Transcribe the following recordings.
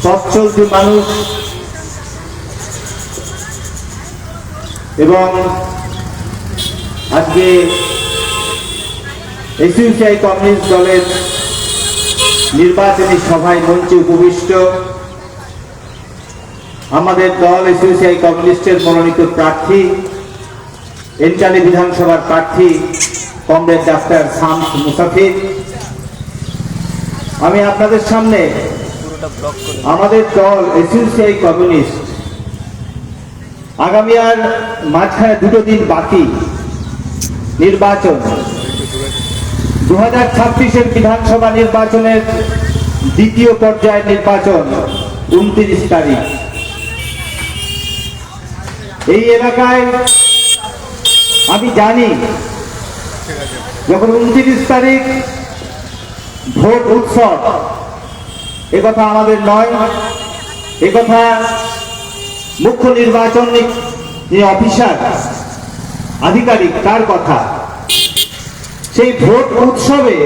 সচ্ছলতি মানুষ এবং আজকে এসইউসিআই কমিউনিস্ট দলের নির্বাচনী সভায় মঞ্চে উপবিষ্ট আমাদের দল এসইউসিআই কমিউনিস্টের মনোনীত প্রার্থী এন্টালি বিধানসভার প্রার্থী কমরেড ডাক্তার শামস মুসাফির। আমি আপনাদের সামনে আমাদের দল এসইউসিআই কমিউনিস্ট আগামী আর মাঝখানে দুটো দিন বাকি নির্বাচন 2026-এর বিধানসভা নির্বাচনের দ্বিতীয় পর্যায়ের নির্বাচন 29 তারিখ। এই এলাকায় আমি জানি যখন 29 তারিখ ভোট উৎসব, একথা আমাদের নয়, একথা মুখ্য নির্বাচনী অফিসার আধিকারিক তার কথা। সেই ভোট উৎসবে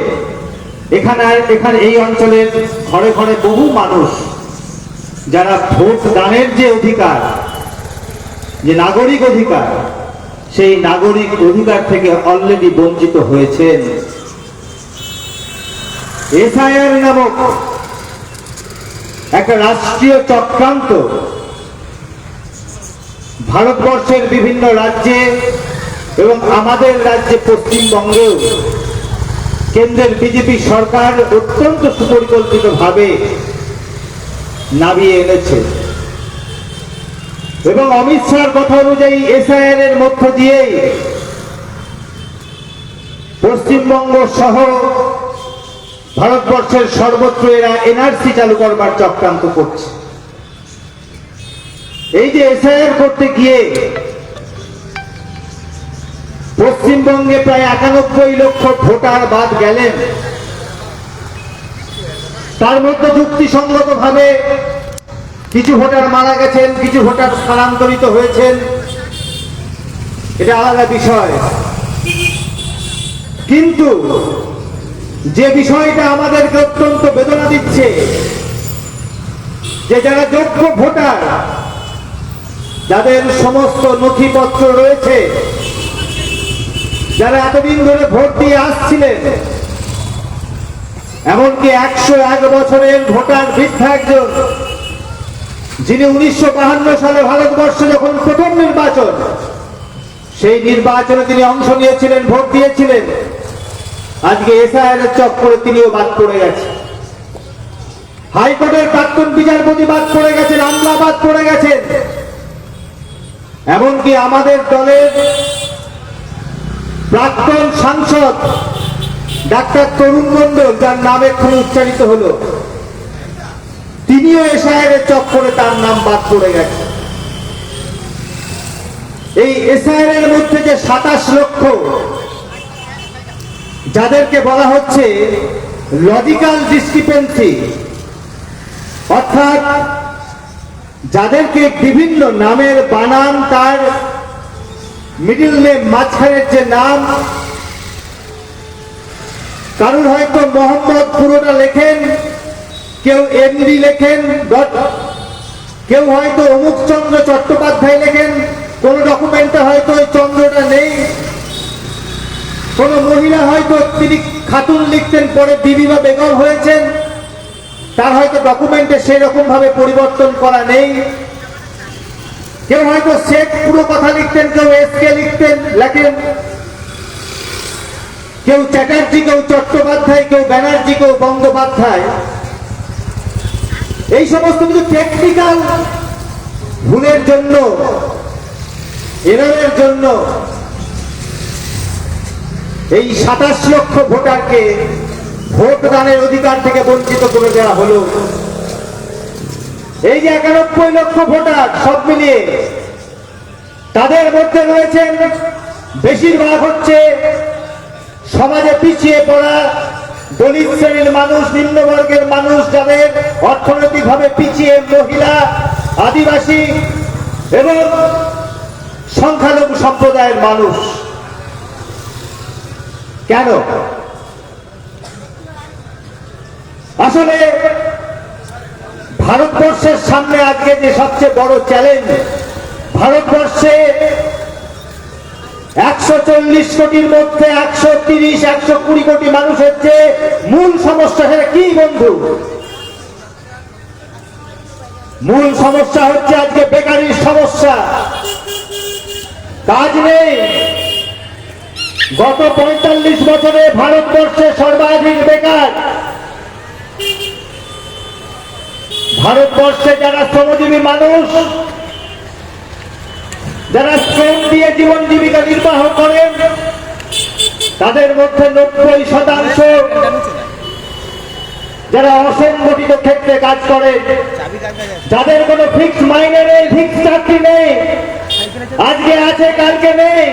এখানে এই অঞ্চলের ঘরে ঘরে বহু মানুষ যারা ভোট দানের যে অধিকার, যে নাগরিক অধিকার, সেই নাগরিক অধিকার থেকে অলরেডি বঞ্চিত হয়েছেন। এসআইআর নামক একটা রাষ্ট্রীয় চক্রান্ত ভারতবর্ষের বিভিন্ন রাজ্যে এবং আমাদের রাজ্যে পশ্চিমবঙ্গেও কেন্দ্রের বিজেপি সরকার অত্যন্ত সুপরিকল্পিতভাবে নামিয়ে এনেছে এবং অমিত শাহর কথা অনুযায়ী এসআইআর এর মধ্য দিয়ে পশ্চিমবঙ্গ সহ ভারতবর্ষের সর্বত্র এরা এনআরসি চালু করবার চক্রান্ত করছে। এই যে এসআইআর করতে গিয়ে পশ্চিমবঙ্গে প্রায় 91 লক্ষ ভোটার বাদ গেলেন, তার মধ্যে যুক্তিসঙ্গতভাবে কিছু ভোটার মারা গেছেন, কিছু ভোটার স্থানান্তরিত হয়েছেন, এটা আলাদা বিষয়। কিন্তু যে বিষয়টা আমাদেরকে অত্যন্ত বেদনা দিচ্ছে যে যারা যোগ্য ভোটার, যাদের সমস্ত নথিপত্র রয়েছে, যারা এতদিন ধরে ভোট দিয়ে আসছিলেন, এমনকি 101 বছরের ভোটার বৃদ্ধা একজন, যিনি 1952 সালে ভারতবর্ষে যখন প্রথম নির্বাচন, সেই নির্বাচনে তিনি অংশ নিয়েছিলেন, ভোট দিয়েছিলেন, আজকে এসআইআর এর চক্করে তিনিও বাদ পড়ে গেছেন। হাইকোর্টের প্রাক্তন বিচারপতি বাদ পড়ে গেছেন, আমলা বাদ পড়ে গেছেন, এমনকি আমাদের দলের প্রাক্তন সাংসদ ডাক্তার তরুণ মণ্ডল, যার নাম এক্ষুনি উচ্চারিত হলো, তিনিও এসআইআর এর চক্করে তার নাম বাদ পড়ে গেছে। এই এসআইআর এর মধ্যে যে 27 লক্ষ যাদেরকে বলা হচ্ছে লজিক্যাল ডিসক্রিপেন্সি, অর্থাৎ যাদেরকে বিভিন্ন নামের বানান, তার মিডল নেম, মাঝখানের যে নাম, কারুর হয়তো মোহাম্মদ পুরোটা লেখেন, কেউ এমডি লেখেন, কেউ হয়তো অমুক চন্দ্র চট্টোপাধ্যায় লেখেন, কোন ডকুমেন্টে হয়তো ওই চন্দ্রটা নেই, কোন মহিলা হয়তো তিনি খাতুন লিখতেন, পরে বিবি বা বেগম হয়েছেন, তার হয়তো ডকুমেন্টে সেই রকম ভাবে পরিবর্তন করা নেই, কেউ হয়তো শেখ পুরো কথা লিখতেন, কেউ এসকে লেখেন, কেউ চ্যাটার্জি, কেউ চট্টোপাধ্যায়, কেউ ব্যানার্জি, কেউ বন্দ্যোপাধ্যায়। এই সমস্ত কিছু টেকনিক্যাল ভুলের জন্য, এররের জন্য এই 27 লক্ষ ভোটারকে ভোট দানের অধিকার থেকে বঞ্চিত করে দেওয়া হলো। এই যে 91 লক্ষ ভোটার সব মিলিয়ে, তাদের মধ্যে রয়েছেন বেশিরভাগ হচ্ছে সমাজে পিছিয়ে পড়া দলিত শ্রেণীর মানুষ, নিম্নবর্গের মানুষ, যাদের অর্থনৈতিকভাবে পিছিয়ে, মহিলা, আদিবাসী এবং সংখ্যালঘু সম্প্রদায়ের মানুষ। কেন? আসলে ভারতবর্ষের সামনে আজকে যে সবচেয়ে বড় চ্যালেঞ্জ, ভারতবর্ষে 140 কোটির মধ্যে 130-120 কোটি মানুষের যে মূল সমস্যা, সেটা কি বন্ধু? মূল সমস্যা হচ্ছে আজকে বেকারির সমস্যা। কাজ নেই। গত 45 বছরে ভারতবর্ষে সর্বাধিক বেকার। ভারতবর্ষে যারা শ্রমজীবী মানুষ, যারা শ্রম দিয়ে জীবন জীবিকা নির্বাহ করেন, তাদের মধ্যে 90% যারা অসংগঠিত ক্ষেত্রে কাজ করেন, যাদের কোনো ফিক্স মাইনে নেই, ফিক্স চাকরি নেই, আজকে আছে কালকে নেই,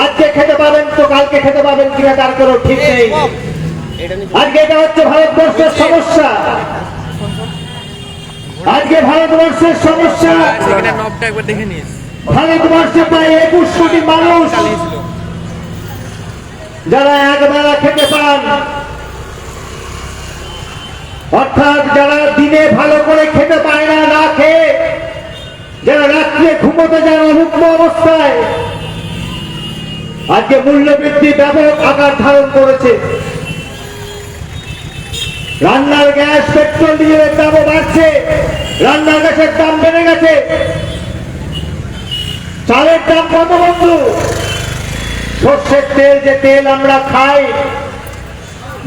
আজকে খেতে পাবেন তো কালকে খেতে পাবেন কিনা তার কোনো ঠিক নেই। আজকে এটা হচ্ছে ভারতবর্ষের সমস্যা। আজকে ভারতবর্ষের সমস্যা, ভারতবর্ষে প্রায় 21 কোটি মানুষ যারা একবেলা খেতে পান, অর্থাৎ যারা দিনে ভালো করে খেতে পায় না, না খেয়ে যারা রাত্রে ঘুমোতে যান অভুক্ত অবস্থায়। আজকে মূল্যবৃদ্ধি ব্যাপক আকার ধারণ করেছে। রান্নার গ্যাস, পেট্রোল, ডিজেলের দামও বাড়ছে, রান্নার গ্যাসের দাম বেড়ে গেছে। চালের দাম কত বন্ধু? সর্ষের তেল, যে তেল আমরা খাই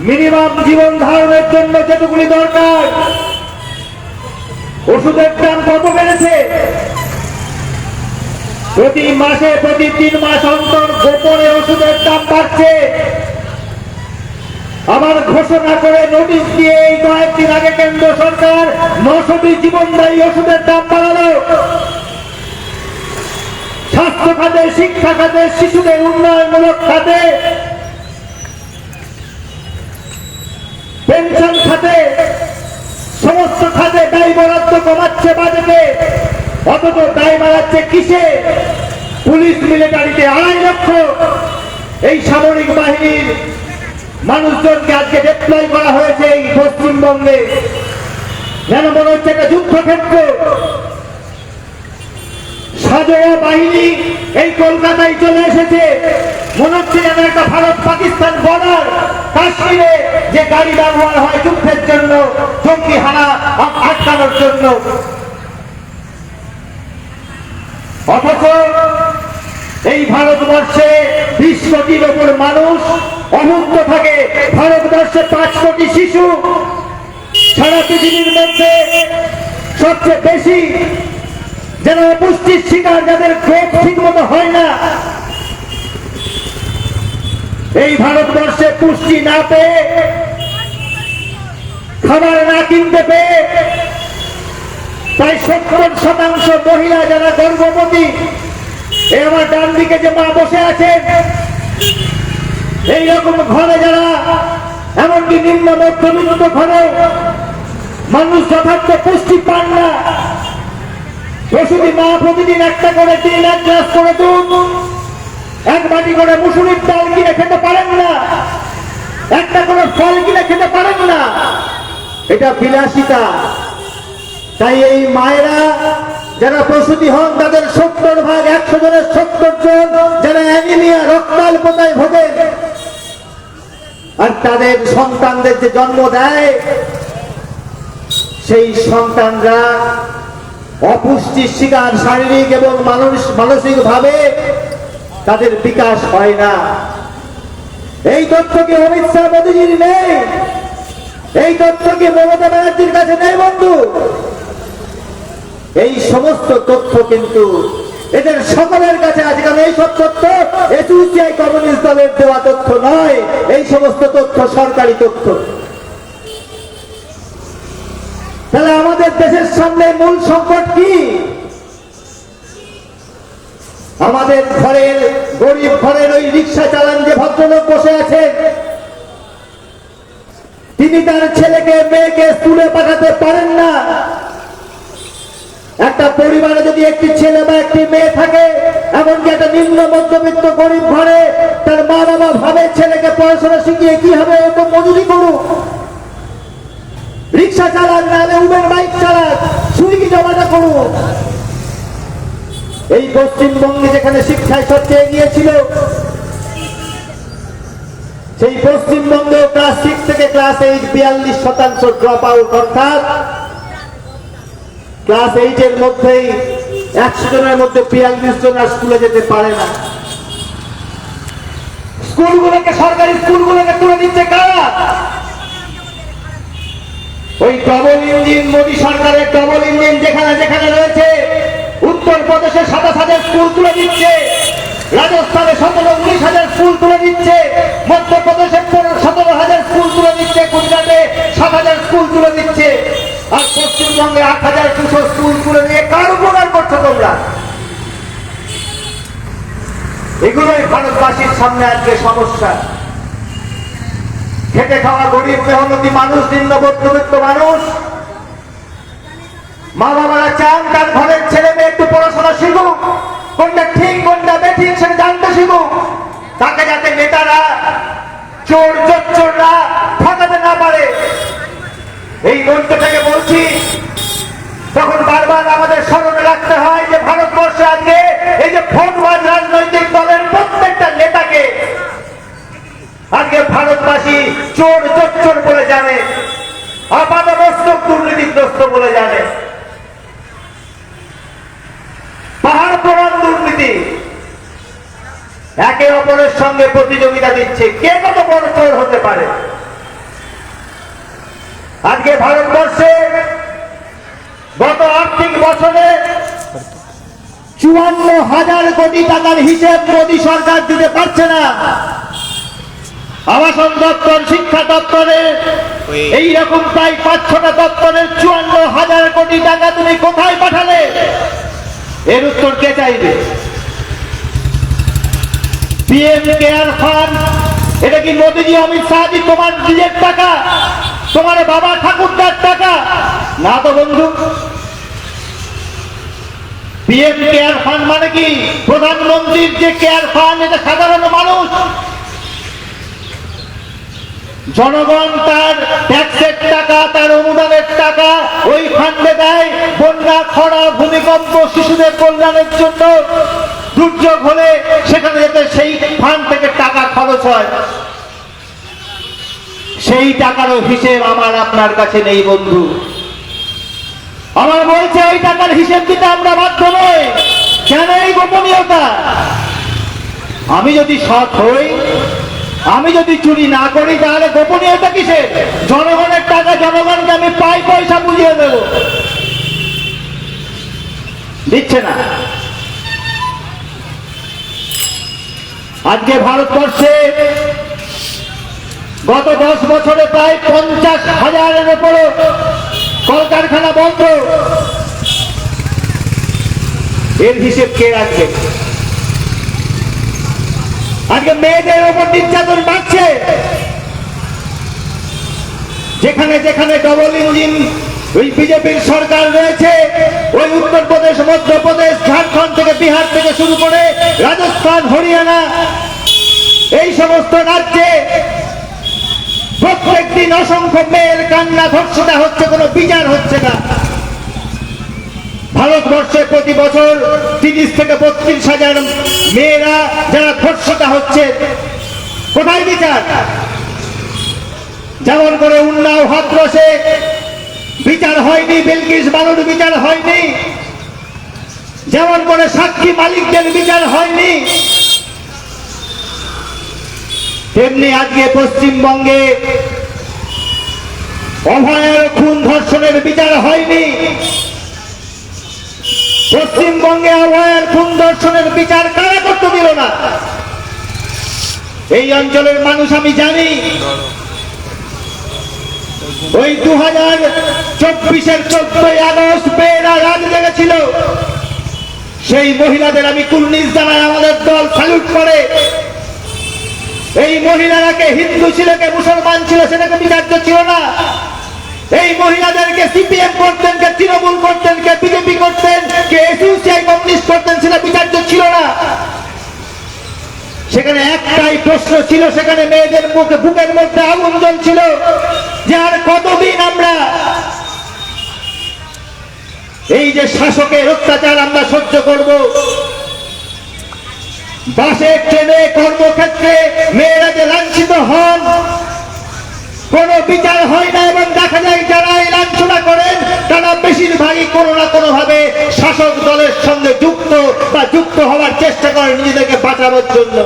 মিনিমাম জীবন ধারণের জন্য যেটুকুনি দরকার, ওষুধের দাম কত বেড়েছে? প্রতি মাসে, প্রতি 3 মাস অন্তর গোপনে ওষুধের দাম বাড়ছে। আবার ঘোষণা করে নোটিশ দিয়ে এই কয়েকদিন আগে কেন্দ্র সরকার 900টি জীবনদায়ী ওষুধের দাম বাড়ালো। স্বাস্থ্য খাতে, শিক্ষা খাতে, শিশুদের উন্নয়নমূলক খাতে, পেনশন খাতে, সমস্ত খাতে ব্যয় বরাদ্দ কমাচ্ছে বাজেটে। অথচ দায় বাড়াচ্ছে কিসে? পুলিশ মিলিটারিতে 2.5 লক্ষ এই সামরিক বাহিনীর মানুষজনকে আজকে ডিপ্লয় করা হয়েছে এই পশ্চিমবঙ্গে। যেন মনে হচ্ছে একটা যুদ্ধক্ষেত্র। সাজোয়া বাহিনী এই কলকাতায় চলে এসেছে, মনে হচ্ছে যেন একটা ভারত পাকিস্তান বর্ডার। কাশ্মীরে যে গাড়ি ব্যবহার হয় যুদ্ধের জন্য, জঙ্গি হানা আটকানোর জন্য, অথচ এই ভারতবর্ষে 20 কোটির ওপর মানুষ অভুক্ত থাকে। ভারতবর্ষে 5 কোটি শিশু, সারা পৃথিবীর মধ্যে সবচেয়ে বেশি যারা অপুষ্টির শিকার, যাদের গ্রোথ ঠিক মতো হয় না। এই ভারতবর্ষে পুষ্টি না পেয়ে, খাবার না কিনতে পেয়ে প্রায় 70% মহিলা যারা গর্ভবতী, এই আমার ডান দিকে যে মা বসে আছেন, এইরকম ঘরে যারা, এমনকি নিম্ন মধ্যবিত্ত ঘরে মানুষ যথার্থ পুষ্টি পান না। প্রসূতি মা প্রতিদিন একটা করে 3 গ্লাস করে দুধ, 1 বাটি করে মুসুরির ডাল কিনে খেতে পারেন না, একটা করে ফল কিনে খেতে পারেন না। এটা বিলাসিতা। তাই এই মায়েরা যারা প্রসূতি হন, তাদের 70% 100 জনের 70 জন যারা অ্যানিমিয়া, রক্তাল্পতায় ভোগেন, আর তাদের সন্তানদের যে জন্ম দেয়, সেই সন্তানরা অপুষ্টির শিকার, শারীরিক এবং মানসিক ভাবে তাদের বিকাশ হয় না। এই তথ্য কি অমিত শাহ মোদীজির নেই? এই তথ্য কি মমতা ব্যানার্জির কাছে নেই বন্ধু? এই সমস্ত তথ্য কিন্তু এদের সকলের কাছে আছে। কারণ এই সব তথ্য এসইউসিআই কমিউনিস্ট দলের দেওয়া তথ্য নয়, এই সমস্ত তথ্য সরকারি তথ্য। তাহলে আমাদের দেশের সামনে মূল সংকট কি? আমাদের ঘরের গরিব ঘরের ওই রিক্সা চালান যে ভদ্রলোক বসে আছেন, তিনি তার ছেলেকে মেয়েকে স্কুলে পাঠাতে পারেন না। একটা পরিবারে যদি একটি ছেলে বা একটি মেয়ে থাকে, এমনকি একটা নিম্ন মধ্যবিত্ত গরিব ঘরে, তার মা বাবা ভাবে ছেলেকে পড়াশোনা শিখিয়ে কি হবে, ও তো মজুরি করুক, রিক্সা চালান, নাহলে উবের বাইক চালান, সুইগি জমাটা করুন। এই পশ্চিমবঙ্গে যেখানে শিক্ষায় সবচেয়ে এগিয়ে ছিল, সেই পশ্চিমবঙ্গে ক্লাস 6 থেকে ক্লাস 8 42% ড্রপ আউট, অর্থাৎ ক্লাস 8 এর মধ্যেই 100 জনের মধ্যে 42 জন আর স্কুলে যেতে পারে না। স্কুলগুলোকে, সরকারি স্কুলগুলোকে তুলে দিচ্ছে কারা? ওই ডবল ইঞ্জিন মোদী সরকারের ডবল ইঞ্জিন যেখানে যেখানে রয়েছে, উত্তরপ্রদেশে 27,000 স্কুল তুলে দিচ্ছে, রাজস্থানে 17-19,000 স্কুল তুলে দিচ্ছে, মধ্যপ্রদেশে 17,000 স্কুল তুলে দিচ্ছে, গুজরাটে 7,000 স্কুল তুলে দিচ্ছে, আর পশ্চিমবঙ্গে 8,200 স্কুল তুলে দিয়ে কার উপকার করছো তোমরা? এগুলোই ভারতবাসীর সামনে আজকে সমস্যা। খেটে খাওয়া গরিব মেহনতি মানুষ, নিম্ন মধ্যবিত্ত মানুষ, মা বাবারা চান তার ঘরের ছেলে মেয়ে একটু পড়াশোনা শিখুক, কোনটা ঠিক কোনটা বেঠিক সেটা জানতে শিখুক, তাকে যাতে নেতারা, চোর জোচ্চোররা ঠকাতে না পারে। এই মঞ্চ থেকে বলছি, তখন বারবার আমাদের স্মরণে রাখতে হয় যে ভারতবর্ষে আজকে এই যে ভোটবাজ রাজনৈতিক দলের প্রত্যেকটা নেতাকে আজকে ভারতবাসী চোর জোচ্চোর বলে জানে, আপাতমস্তক দুর্নীতিগ্রস্ত বলে জানে। পাহাড় প্রমাণ দুর্নীতি, একে অপরের সঙ্গে প্রতিযোগিতা দিচ্ছে কে কত বড় চোর হতে পারে। আজকে ভারতবর্ষে গত আর্থিক বছরে 54,000 কোটি টাকার হিসেব মোদী সরকার দিতে পারছে না। আবাসন দপ্তর, শিক্ষা দপ্তরে এইরকম প্রায় 5-6টা দপ্তরের 54,000 কোটি টাকা তুমি কোথায় পাঠালে? এর উত্তর কে চাইবে? পিএম কেয়ার ফান্ড, এটা কি মোদীজি, অমিত শাহজি তোমার নিজের টাকা, তোমার বাবা ঠাকুরদার টাকা? না তো বন্ধু। পিএম কেয়ার ফান্ড মানে কি? প্রধানমন্ত্রীর যে কেয়ার ফান্ড, এটা সাধারণ মানুষ, জনগণ তার ট্যাক্সের টাকা, তার অনুদানের টাকা ওই ফান্ডে দেয়। বন্যা, খরা, ভূমিকম্প, শিশুদের কল্যাণের জন্য দুর্যোগ হলে সেখানে যাতে সেই ফান্ড থেকে টাকা খরচ হয়, সেই টাকারও হিসেব আমার আপনার কাছে নেই বন্ধু। আমার বলছে ওই টাকার হিসেব দিতে আমরা বাধ্য নই। কেন এই গোপনীয়তা? আমি যদি সৎ হই, আমি যদি চুরি না করি, তাহলে গোপনীয়তা কিসের? জনগণের টাকা জনগণকে আমি পাই পয়সা বুঝিয়ে দেব, দিচ্ছে না। আজকে ভারতবর্ষে গত 10 বছরে প্রায় 50,000-এর উপরে কলকারখানা বন্ধ। এর হিসেব কে রাখবে? আজকে মেয়েদের উপর নির্যাতন বাড়ছে। যেখানে যেখানে ডবল ইঞ্জিন ওই বিজেপির সরকার রয়েছে, ওই উত্তরপ্রদেশ, মধ্যপ্রদেশ, ঝাড়খণ্ড থেকে, বিহার থেকে শুরু করে রাজস্থান, হরিয়ানা, এই সমস্ত রাজ্যে প্রত্যেক দিন অসংখ্য মেয়ের কান্না, ধর্ষণা হচ্ছে, কোনো বিচার হচ্ছে না। ভারতবর্ষে প্রতি বছর 30 থেকে 32,000 মেয়েরা যারা ধর্ষিতা হচ্ছে, কোথায় বিচার? যেমন করে উন্নাও, হাতরসে বিচার হয়নি, বিলকিস বানুর বিচার হয়নি, যেমন করে সাক্ষী মালিকদের বিচার হয়নি, তেমনি আজকে পশ্চিমবঙ্গে অভয়ের খুন ধর্ষণের বিচার হয়নি। পশ্চিমবঙ্গে অভয়ের খুন ধর্ষণের বিচার কারা করতে দিল না? এই অঞ্চলের মানুষ আমি জানি। ওই 2024-এর 14ই আগস্ট মেয়েরা রাত জেগেছিল, সেই মহিলাদের আমি কুর্নিশ জানাই, আমাদের দল স্যালুট করে। এই মহিলারাকে হিন্দু ছিল কে মুসলমান ছিল সেটাকে বিচার্য ছিল না। এই মহিলাদেরকে সিপিএম করতেন, কে তৃণমূল করতেন, কে বিজেপি করতেন, কে এসইউসিআই কমিউনিস্ট করতেন, সেটা বিচার্য ছিল না। সেখানে একটাই প্রশ্ন ছিল, সেখানে মেয়েদের মুখে, বুকের মধ্যে আগুন জ্বলছিল যে আর কতদিন আমরা এই যে শাসকের অত্যাচার আমরা সহ্য করব, বাসে ট্রেনে কর্মক্ষেত্রে মেয়েরা যে লাঞ্ছিত হন, কোন বিচার হয় না, এবং দেখা যায় যারা এই লাঞ্ছনা করেন তারা বেশিরভাগই কোনো না কোনো ভাবে শাসক দলের সঙ্গে যুক্ত বা যুক্ত হওয়ার চেষ্টা করেন নিজেদেরকে বাঁচানোর জন্য।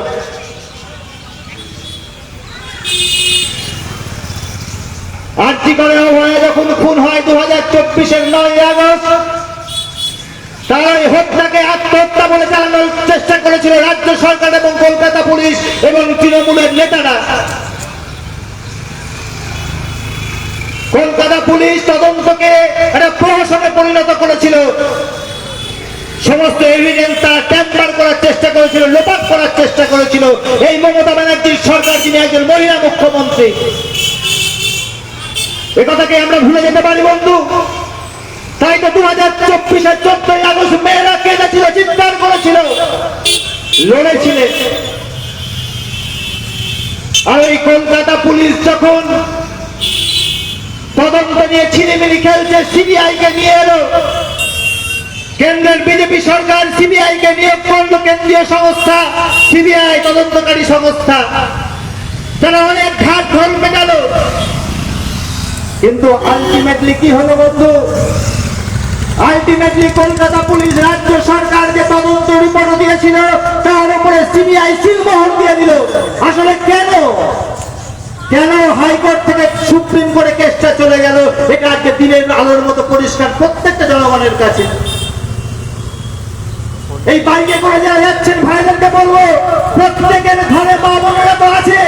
আর্জি করে অভয়া যখন খুন হয় 2024-এর 9ই আগস্ট, তারা এই হত্যাকে আত্মহত্যা বলে চালানোর চেষ্টা করেছিল রাজ্য সরকার এবং কলকাতা পুলিশ এবং তৃণমূলের নেতারা। কলকাতা পুলিশ তদন্তকে একটা প্রহসনে পরিণত করেছিল, সমস্ত এভিডেন্স তারা ট্যাম্পার করার চেষ্টা করেছিল, লোপাট করার চেষ্টা করেছিল এই মমতা ব্যানার্জির সরকার, যিনি একজন মহিলা মুখ্যমন্ত্রী। একথাকে আমরা ভুলে যেতে পারি বন্ধু? তাই তো 2024-এর 14ই আগস্ট মেয়েরা কেঁদেছিল, চিৎকার করেছিল, লড়েছিলেন। আর এই কলকাতা পুলিশ যখন তদন্ত নিয়ে ছিনিমিনি খেলছে, সিবিআই কে নিয়ে এলো, কেন্দ্রের বিজেপি সরকার সিবিআই কে নিয়োগ করলো, কেন্দ্রীয় সংস্থা সিবিআই তদন্তকারী সংস্থা, তারা অনেক ঘাট ঘর মেটালো। কিন্তু আলটিমেটলি কি হলো বন্ধু? আলটিমেটলি কলকাতা পুলিশ রাজ্য সরকার যে তদন্ত রিপোর্ট দিয়েছিল তার উপরে সিবিআই সিলমোহর দিয়ে দিল। আসলে কেন হাইকোর্ট থেকে সুপ্রিম কোর্টে কেসটা চলে গেল? এটা আজকে দিনের আলোর মতো পরিষ্কার প্রত্যেকটা জনগণের কাছে। এই বাইকে করে যারা যাচ্ছেন ভাইদেরকে বলবো, প্রত্যেকের ঘরে মা বোনেরা তো আছে।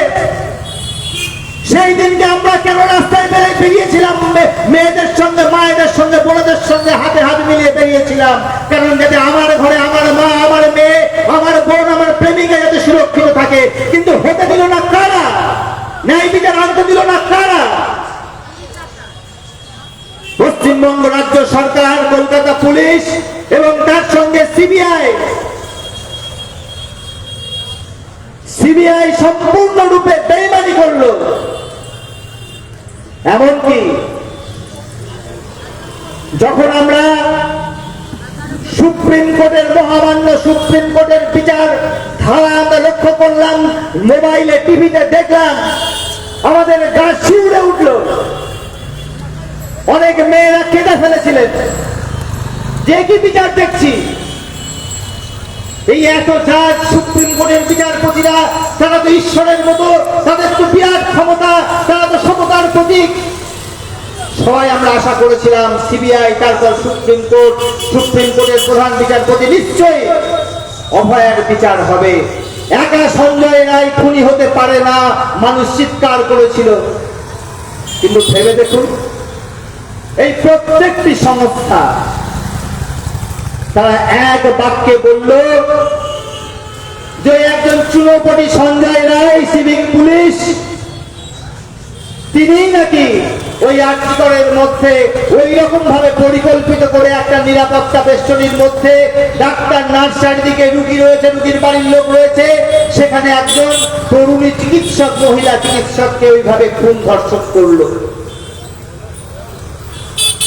সেই দিনকে আমরা কেন রাস্তায় বেরিয়েছিলাম? মেয়েদের সঙ্গে, মায়েদের সঙ্গে, বোনেদের সঙ্গে হাতে হাত মিলিয়ে বেরিয়েছিলাম, কারণ যাতে আমার ঘরে আমার মা, আমার মেয়ে, আমার বোন, আমার প্রেমিকা যাতে সুরক্ষিত থাকে। কিন্তু হতে দিল না কারা? ন্যায় বিচার আনতে দিল না কারা? পশ্চিমবঙ্গ রাজ্য সরকার, কলকাতা পুলিশ এবং তার সঙ্গে সিবিআই সম্পূর্ণরূপে বেইমানি করলো। এমনকি যখন আমরা সুপ্রিম কোর্টের, মহামান্য সুপ্রিম কোর্টের বিচার ধারা আমরা লক্ষ্য করলাম, মোবাইলে টিভিতে দেখলাম, আমাদের গা শিউরে উঠল। অনেক মেয়েরা কেঁদে ফেলেছিলেন যে কি বিচার দেখছি। এই এত জাজ, সুপ্রিম কোর্টের বিচারপতিরা, তারা তো ঈশ্বরের মতো, তাদের তো বিরাট ক্ষমতা, তারা তো সমতার প্রতীক। সবাই আমরা আশা করেছিলাম সিবিআই, তারপর সুপ্রিম কোর্ট, সুপ্রিম কোর্টের প্রধান বিচারপতি, নিশ্চয়ই অভয়ার বিচার হবে। একা সঞ্জয় রায় খুনি হতে পারে না, মানুষ চিৎকার করেছিল। কিন্তু ভেবে দেখুন, এই প্রত্যেকটি সংস্থা তারা এক বাক্যে বলল যে একজন চুনোপটি সঞ্জয় রায়, সিভিক পুলিশ, তিনি নাকি ওই আর্টিকলের মধ্যে ওই রকম ভাবে পরিকল্পিত করে একটা নিরাপত্তা বেষ্টনীর মধ্যে ডাক্তার, নার্স, চারিদিকে রুগী রয়েছে, রুগীর বাড়ির লোক রয়েছে, সেখানে একজন তরুণী চিকিৎসক, মহিলা চিকিৎসককে ওইভাবে খুন ধর্ষণ করলো।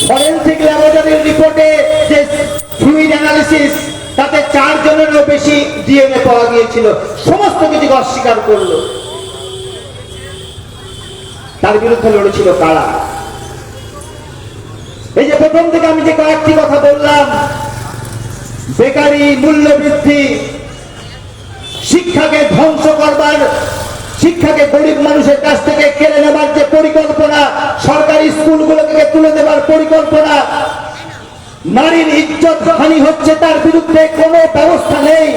ফরেনসিক ল্যাবরেটরির রিপোর্টে যে ফ্লুইড অ্যানালিসিস, তাতে 4 জনেরও বেশি ডিএনএ পাওয়া গিয়েছিল। সমস্ত কিছু অস্বীকার করলো। তার বিরুদ্ধে লড়েছিল কারা? এই যে প্রথম থেকে আমি যে কয়েকটি কথা বললাম, বেকারি, মূল্যবৃদ্ধি, শিক্ষাকে ধ্বংস করবার, শিক্ষাকে গরিব মানুষের কাছ থেকে কেড়ে নেবার যে পরিকল্পনা, সরকারি স্কুলগুলোকে তুলে দেবার পরিকল্পনা, নারীর ইজ্জত হানি হচ্ছে, তার বিরুদ্ধে কোনো ব্যবস্থা নেই।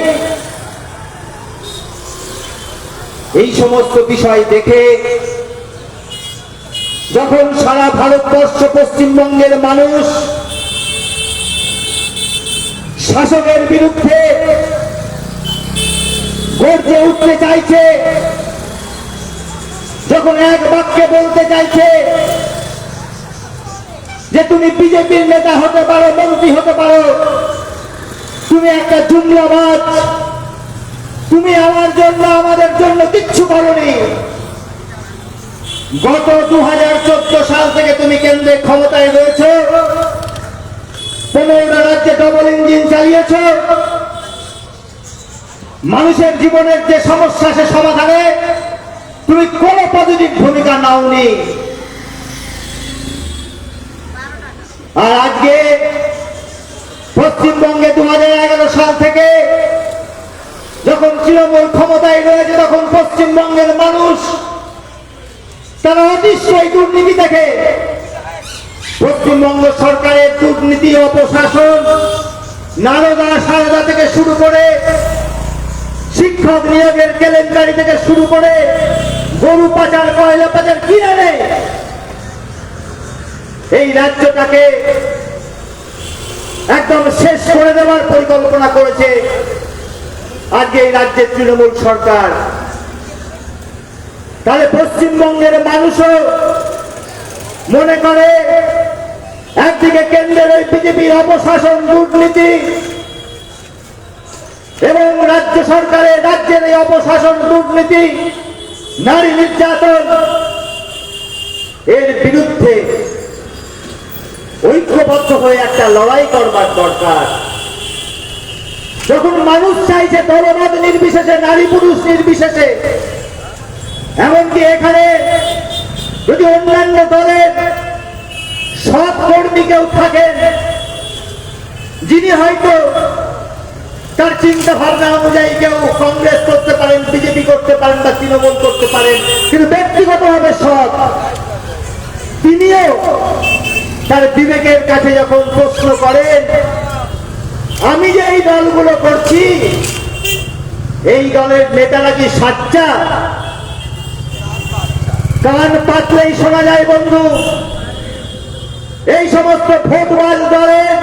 এই সমস্ত বিষয় দেখে যখন সারা ভারতবর্ষ, পশ্চিমবঙ্গের মানুষ শাসকের বিরুদ্ধে গর্জে উঠতে চাইছে, যখন এক বাক্যে বলতে চাইছে যে তুমি বিজেপির নেতা হতে পারো, মন্ত্রী হতে পারো, তুমি একটা জুমলাবাজ, তুমি আমার জন্য, আমাদের জন্য কিচ্ছু করোনি। গত 2014 সাল থেকে তুমি কেন্দ্রে ক্ষমতায় রয়েছে, 15টা রাজ্যে ডবল ইঞ্জিন চালিয়েছ, মানুষের জীবনের যে সমস্যা সে সমাধানে তুমি কোনো পজিটিভ ভূমিকা নাওনি। আর আজকে পশ্চিমবঙ্গে 2011 সাল থেকে যখন তৃণমূল ক্ষমতায় রয়েছে, তখন পশ্চিমবঙ্গের মানুষ তারা অদৃশ্য এই দুর্নীতি দেখে। পশ্চিমবঙ্গ সরকারের দুর্নীতি, অপশাসন, নারদা সারদা থেকে শুরু করে, শিক্ষক নিয়োগের কেলেঙ্কারি থেকে শুরু করে, গরু পাচার, কয়লা পাচার কিনে নেই, এই রাজ্যটাকে একদম শেষ করে দেওয়ার পরিকল্পনা করেছে আজকে এই রাজ্যের তৃণমূল সরকার। তাহলে পশ্চিমবঙ্গের মানুষও মনে করে একদিকে কেন্দ্রের ওই বিজেপির অপশাসন, দুর্নীতি এবং রাজ্য সরকারের রাজ্যের এই অপশাসন, দুর্নীতি, নারী নির্যাতন, এর বিরুদ্ধে ঐক্যবদ্ধ হয়ে একটা লড়াই করবার দরকার। যখন মানুষ চাইছে দলমত নির্বিশেষে, নারী পুরুষ নির্বিশেষে, এমনকি এখানে যদি অন্যান্য দলের সৎ কর্মী কেউ থাকেন যিনি হয়তো তার চিন্তা ভাবনা অনুযায়ী কেউ কংগ্রেস করতে পারেন, বিজেপি করতে পারেন বা তৃণমূল করতে পারেন, কিন্তু ব্যক্তিগতভাবে সৎ, তিনিও তার বিবেকের কাছে যখন প্রশ্ন করেন আমি যে এই দলগুলো করছি এই দলের নেতারা কি সাচ্চা, কান পাতলেই শোনা যায় বন্ধু, এই সমস্ত ভোটবাজ দলের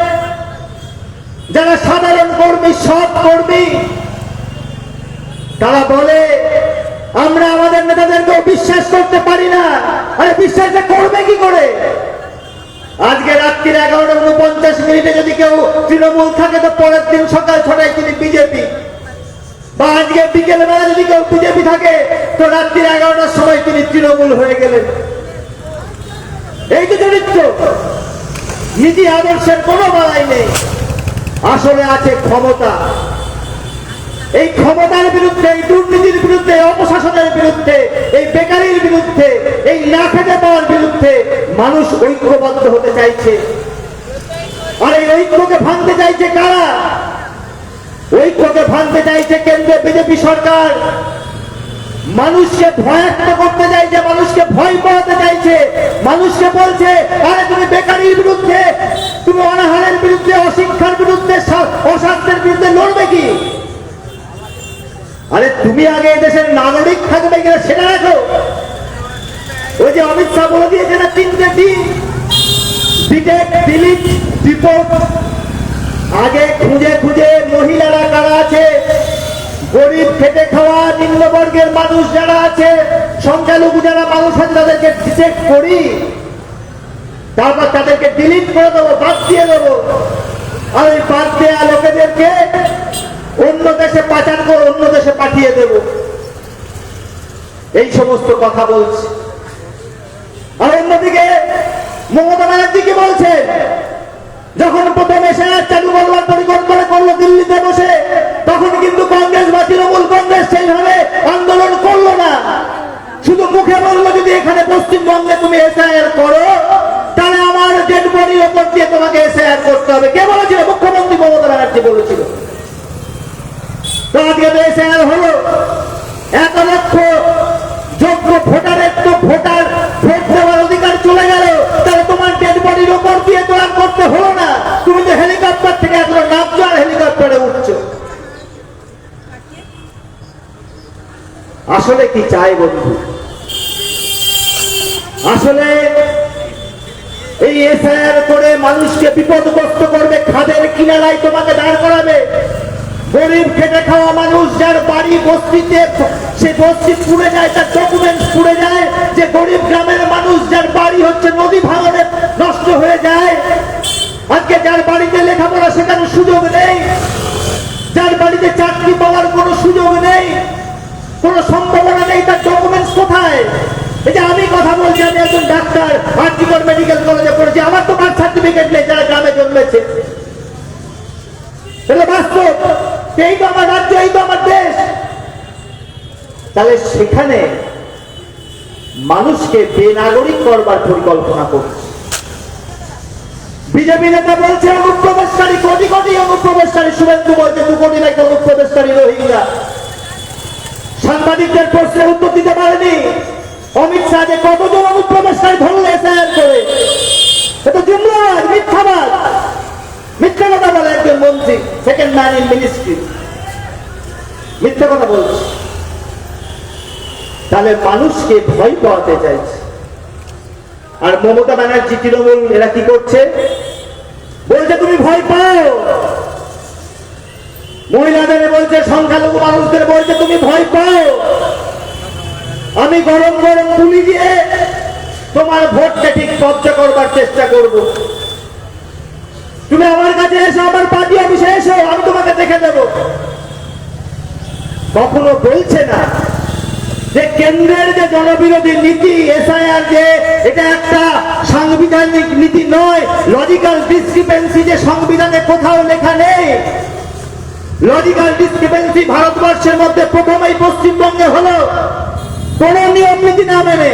যারা সাধারণ কর্মী, সৎ কর্মী, তারা বলে আমরা আমাদের নেতাদেরকেও বিশ্বাস করতে পারি না। আরে বিশ্বাস করবে কি করে? আজকে রাত্রির 11:49 যদি কেউ তৃণমূল থাকে তো পরের দিন সকাল 6টায় তিনি বিজেপি, বা আজকে বিকেল বেলা যদি কেউ বিজেপি থাকে তো রাত্রির 11টার সময় তিনি তৃণমূল হয়ে গেলেন। এই তো চরিত্র, নীতি আদর্শের কোনো বাড়াই নেই। আসলে আছে ক্ষমতা। এই ক্ষমতার বিরুদ্ধে, এই দুর্নীতির বিরুদ্ধে, অপশাসনের বিরুদ্ধে, এই বেকারির বিরুদ্ধে, এই না খেতে পাওয়ার বিরুদ্ধে মানুষ ঐক্যবদ্ধ হতে চাইছে। আর এই ঐক্যকে ভাঙতে চাইছে কারা? ঐক্যকে ভাঙতে চাইছে কেন্দ্রে বিজেপি সরকার। মানুষকে ভয়াক্ত করতে চাইছে, মানুষকে ভয় পাওয়াতে চাইছে, মানুষকে বলছে আরে তুমি বেকারির বিরুদ্ধে, তুমি অনাহারের বিরুদ্ধে, অশিক্ষার বিরুদ্ধে, অস্বাস্থ্যের বিরুদ্ধে লড়বে কি? আরে তুমি আগে দেশের নাগরিক থাকবে কিনা সেটা রাখো। ওই যে অমিত শাহ বলে দিয়েছে না 3টে দিন, ডিটেক্ট, ডিলিট, রিপোর্ট। আগে খুঁজে খুঁজে মহিলারা কারা আছে, গরিব, খেটে খাওয়া নিম্নবর্গের মানুষ যারা আছে, সংখ্যালঘু যারা মানুষ আছে, তাদেরকে ডিটেক্ট করি, তারপর তাদেরকে ডিলিট করে দেবো, বাদ দিয়ে দেবো। আর ওই বাদ দেওয়া লোকেদেরকে অন্য দেশে পাচার করে অন্য দেশে পাঠিয়ে দেব, এই সমস্ত কথা বলছে। আর অন্যদিকে মমতা ব্যানার্জি কি বলছেন? যখন প্রথম এসআইআর চালু করবার পরিকল্পনা করলো দিল্লিতে বসে, তখন কিন্তু কংগ্রেস বা তৃণমূল কংগ্রেস সেইভাবে আন্দোলন করলো না, শুধু মুখে বললো যদি এখানে পশ্চিমবঙ্গে তুমি এসআইআর করো তাহলে আমার ডেড বডির ওপর দিয়ে তোমাকে এসআইআর করতে হবে। কে বলেছিল? মুখ্যমন্ত্রী মমতা ব্যানার্জি বলেছিল। তো আজকে এসআইআর হলো, 1 লক্ষ যোগ্য ভোটারের তো ভোট দেওয়ার অধিকার চলে গেল, তাহলে তোমার ডেড বডির ওপর দিয়ে তো আর করতে হলো না। তুমি তো হেলিকপ্টার থেকে এখনো নামছো আর হেলিকপ্টারে উঠছো। আসলে কি চাই বন্ধু? আসলে এই এসআইআর করে মানুষকে বিপদগ্রস্ত করবে, খাদের কিনারায় তোমাকে দাঁড় করাবে। গরিব, খেটে খাওয়া মানুষ যার বাড়ি বস্তিতে, সে বস্তি পুড়ে যায়, তার ডকুমেন্টস পুড়ে যায়। যে গরিব গ্রামের মানুষ যার বাড়ি হচ্ছে নদী ভাঙনে নষ্ট হয়ে যায়, আজকে যার বাড়িতে লেখাপড়া শেখানোর সুযোগ নেই, যার বাড়িতে চাকরি পাওয়ার কোনো সুযোগ নেই, কোনো সম্ভাবনা নেই, তার ডকুমেন্টস কোথায়? এই যে আমি কথা বলছি, আমি একজন ডাক্তার, আরজিকর মেডিকেল কলেজে পড়েছি, আমার তো বার্থ সার্টিফিকেট নেই যারা গ্রামে জন্মেছে। এই তো আমার রাজ্য, এই তো আমার দেশ। তাহলে সেখানে মানুষকে বেনাগরিক করবার পরিকল্পনা করছে। বিজেপি নেতা বলছে অনুপ্রবেশকারী, কোটি কোটি অনুপ্রবেশকারী। শুভেন্দু বলছে 2 কোটি নাকি অনুপ্রবেশকারী রোহিঙ্গা। সাংবাদিকদের প্রশ্নের উত্তর দিতে পারেনি। অমিত শাহ যে কতজন অনুপ্রবেশকারী ধরলে এসআইআর করে, এটা জুমলাবাদ, মিথ্যাবাদ, মিথ্যা কথা বলে একজন মন্ত্রী, সেকেন্ড ম্যান ইন মিনিস্ট্রি, মিথ্যা কথা বলছে। তাহলে মানুষকে ভয় পাওয়াতে চাইছে। আর মমতা ব্যানার্জি, তৃণমূল, এরা কি করছে? বলছে তুমি ভয় পাও। মহিলাদের বলছে, সংখ্যালঘু মানুষদের বলছে তুমি ভয় পাও। আমি গরম গরম গুলি দিয়ে তোমার ভোটটা ঠিক কব্জ করবার চেষ্টা করব। তুমি আমার কাছে এসো, আমার পার্টি অফিসে এসো, আমি তোমাকে দেখে দেব। কখনো বলছে না যে কেন্দ্রের যে জনবিরোধী নীতি এসআইআর, যে এটা একটা সাংবিধানিক নীতি নয়। লজিক্যাল ডিসক্রিপেন্সি যে সংবিধানে কোথাও লেখা নেই। লজিক্যাল ডিসক্রিপেন্সি ভারতবর্ষের মধ্যে প্রথমেই পশ্চিমবঙ্গে হলো, কোন নিয়ম নীতি না মেনে।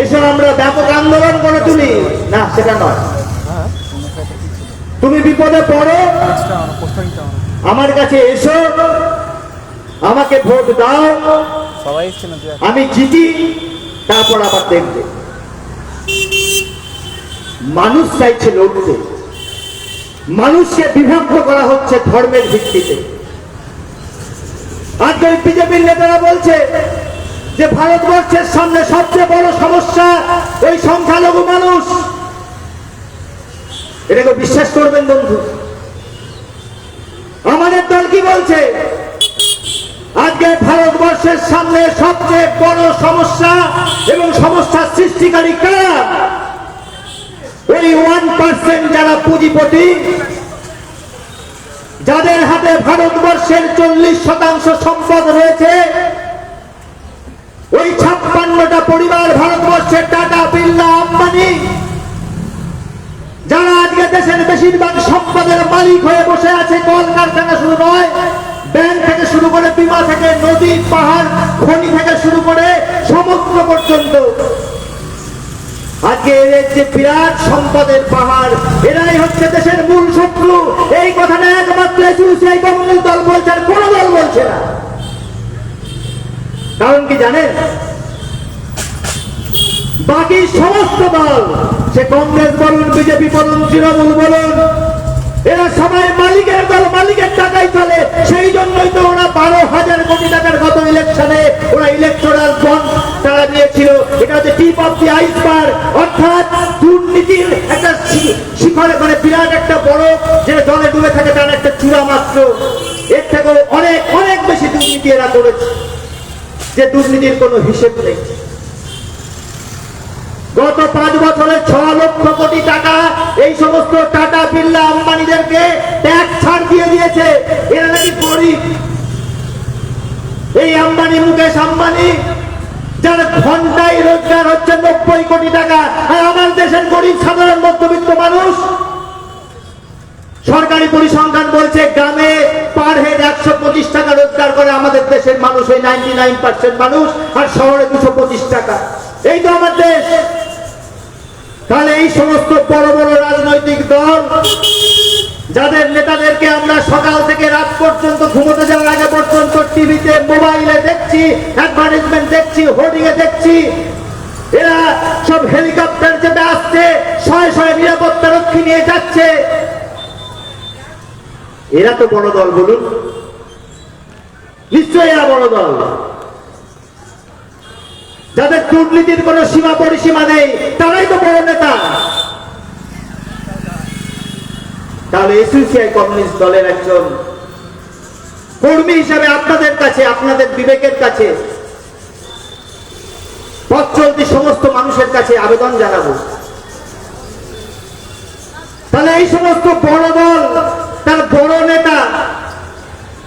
এসব আমরা ব্যাপক আন্দোলন করে তুলি না, সেটা নয়। তুমি বিপদে পড়ো, আমার কাছে এসো, আমাকে ভোট দাও, আমি জিতি, তারপর আবার দেখবে। মানুষ চাইছে লড়তে। মানুষকে বিভক্ত করা হচ্ছে ধর্মের ভিত্তিতে। আজকে বিজেপির নেতারা বলছে যে ভারতবর্ষের সামনে সবচেয়ে বড় সমস্যা ওই সংখ্যালঘু মানুষ। এটাকে বিশ্বাস করবেন বন্ধু? আমাদের দল কি বলছে? আজকে ভারতবর্ষের সামনে সবচেয়ে বড় সমস্যা এবং সমস্যার সৃষ্টিকারী কারা? ওই 1% যারা পুঁজিপতি, যাদের হাতে ভারতবর্ষের 40% সম্পদ রয়েছে। ওই 56টা পরিবার ভারতবর্ষের টাটা, বিড়লা, আম্বানি, যারা আজকে দেশের বেশিরভাগ সম্পদের মালিক হয়ে বসে আছে। কলকারখানা শুরু নয়, ব্যাংক থেকে শুরু করে, বিমা থেকে, নদী, পাহাড়, খনি থেকে শুরু করে সমুদ্র পর্যন্ত। আজকে এদের যে বিরাট সম্পদের পাহাড়, এরাই হচ্ছে দেশের মূল শত্রু। এই কথাটা একমাত্র এসিউসিআই কমিউনিস্ট দল বলছে, আর কোন দল বলছে না। কারণ কি জানেন? বাকি সমস্ত দল, সে কংগ্রেস বলুন, বিজেপি বলুন, তৃণমূল বলুন, এরা সবাই মালিকের দল, মালিকের টাকাই চলে। সেই জন্যই তো ওরা 12,000 কোটি টাকার গত ইলেকশনে ওরা ইলেকটোরাল বন্ড তারা দিয়েছিল। এটা হচ্ছে টিপ অফ দি আইসবার্গ, অর্থাৎ দুর্নীতির একটা শিখরে, মানে বিরাট একটা বড় যে জলে ডুবে থাকে তার একটা চূড়া মাত্র। এর থেকেও অনেক অনেক বেশি দুর্নীতি এরা করেছে, যে দুর্নীতির কোনো হিসেব নেই। গত 5 বছরে 6 লক্ষ কোটি টাকা এই সমস্ত টাটা, বিড়লা, আম্বানিদেরকে ট্যাক্স ছাড় দিয়ে দিয়েছে। এরা নাকি গরিব। এই আম্বানি, মুকেশ আম্বানি, যার ঘন্টায় রোজগার হচ্ছে 90 কোটি টাকা, আর আমার দেশের গরিব সাধারণ মধ্যবিত্ত মানুষ, সরকারি পরিসংখ্যান বলছে গ্রামে পার হেড 125 টাকা রোজগার করে আমাদের দেশের মানুষ, ওই 99% মানুষ, আর শহরে 225 টাকা। এই তো আমার দেশ। তাহলে এই সমস্ত বড় বড় রাজনৈতিক দল, যাদের নেতাদেরকে আমরা সকাল থেকে রাত পর্যন্ত, ঘুমোতে যাওয়ার আগে পর্যন্ত টিভিতে, মোবাইলে দেখছি, অ্যাডভার্টাইজমেন্ট দেখছি, হোর্ডিং এ দেখছি, এরা সব হেলিকপ্টার চেপে আসছে, শয়ে শয়ে নিরাপত্তা রক্ষী নিয়ে যাচ্ছে। এরা তো বড় দল বলুন? নিশ্চয়ই এরা বড় দল, যাদের দুর্নীতির কোন সীমা পরিসীমা নেই, তারাই তো বড় নেতা। তাহলে এসইউসিআই কমিউনিস্ট দলের একজন কর্মী হিসাবে আপনাদের কাছে, আপনাদের বিবেকের কাছে, পথ চলতি সমস্ত মানুষের কাছে আবেদন জানাবো। তাহলে এই সমস্ত বড় দল, তার বড় নেতা,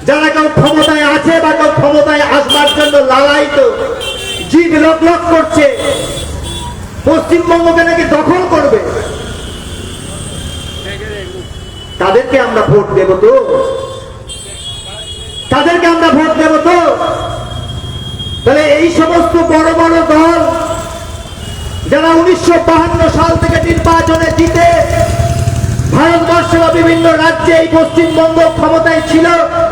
যারা কেউ ক্ষমতায় আছে বা কেউ ক্ষমতায় আসবার জন্য লালায়িত, জিদ লক লক করছে, পশ্চিমবঙ্গকে নাকি দখল করবে, তাদেরকে আমরা ভোট দেব তো? তাদেরকে আমরা ভোট দেব তো? তাহলে এই সমস্ত বড় বড় দল যারা 1952 সাল থেকে নির্বাচনে জিতে ভারতবর্ষে বা বিভিন্ন রাজ্যে এই পশ্চিমবঙ্গ ক্ষমতায় ছিল,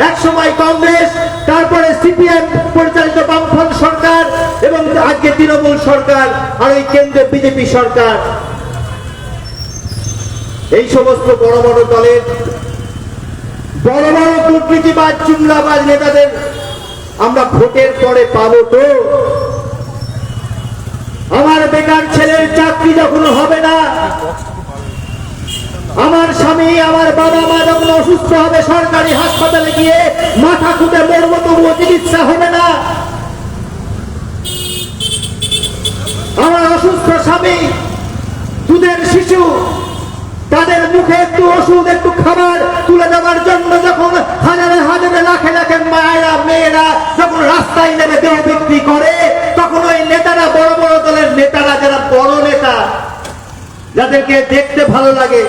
এক সময় কংগ্রেস, তারপরে সিপিএম পরিচালিত বামফ্রন্ট সরকার এবং আজকে তৃণমূল সরকার আর এই কেন্দ্রে বিজেপি সরকার, এই সমস্ত বড় বড় দলের বড় বড় দুর্নীতিবাজ চুমলাবাজ নেতাদের আমরা ভোটের পরে পাবো তো? আমার বেকার ছেলের চাকরি যখন হবে না, আমার স্বামী আমার বাবা মা যখন অসুস্থ হবে, সরকারি হাসপাতালে গিয়ে মাথা খুঁটে মরবো তবুও চিকিৎসা হবে না, আমার অসুস্থ স্বামী দুধের শিশু তাদের মুখে একটু ওষুধ একটু খাবার তুলে দেওয়ার জন্য যখন হাজারে হাজারে লাখে লাখে মায়েরা মেয়েরা যখন রাস্তায় নেমে দেহ বিক্রি করে, তখন ওই নেতারা, বড় বড় দলের নেতারা, যারা বড় নেতা, যাদেরকে দেখতে ভালো লাগে,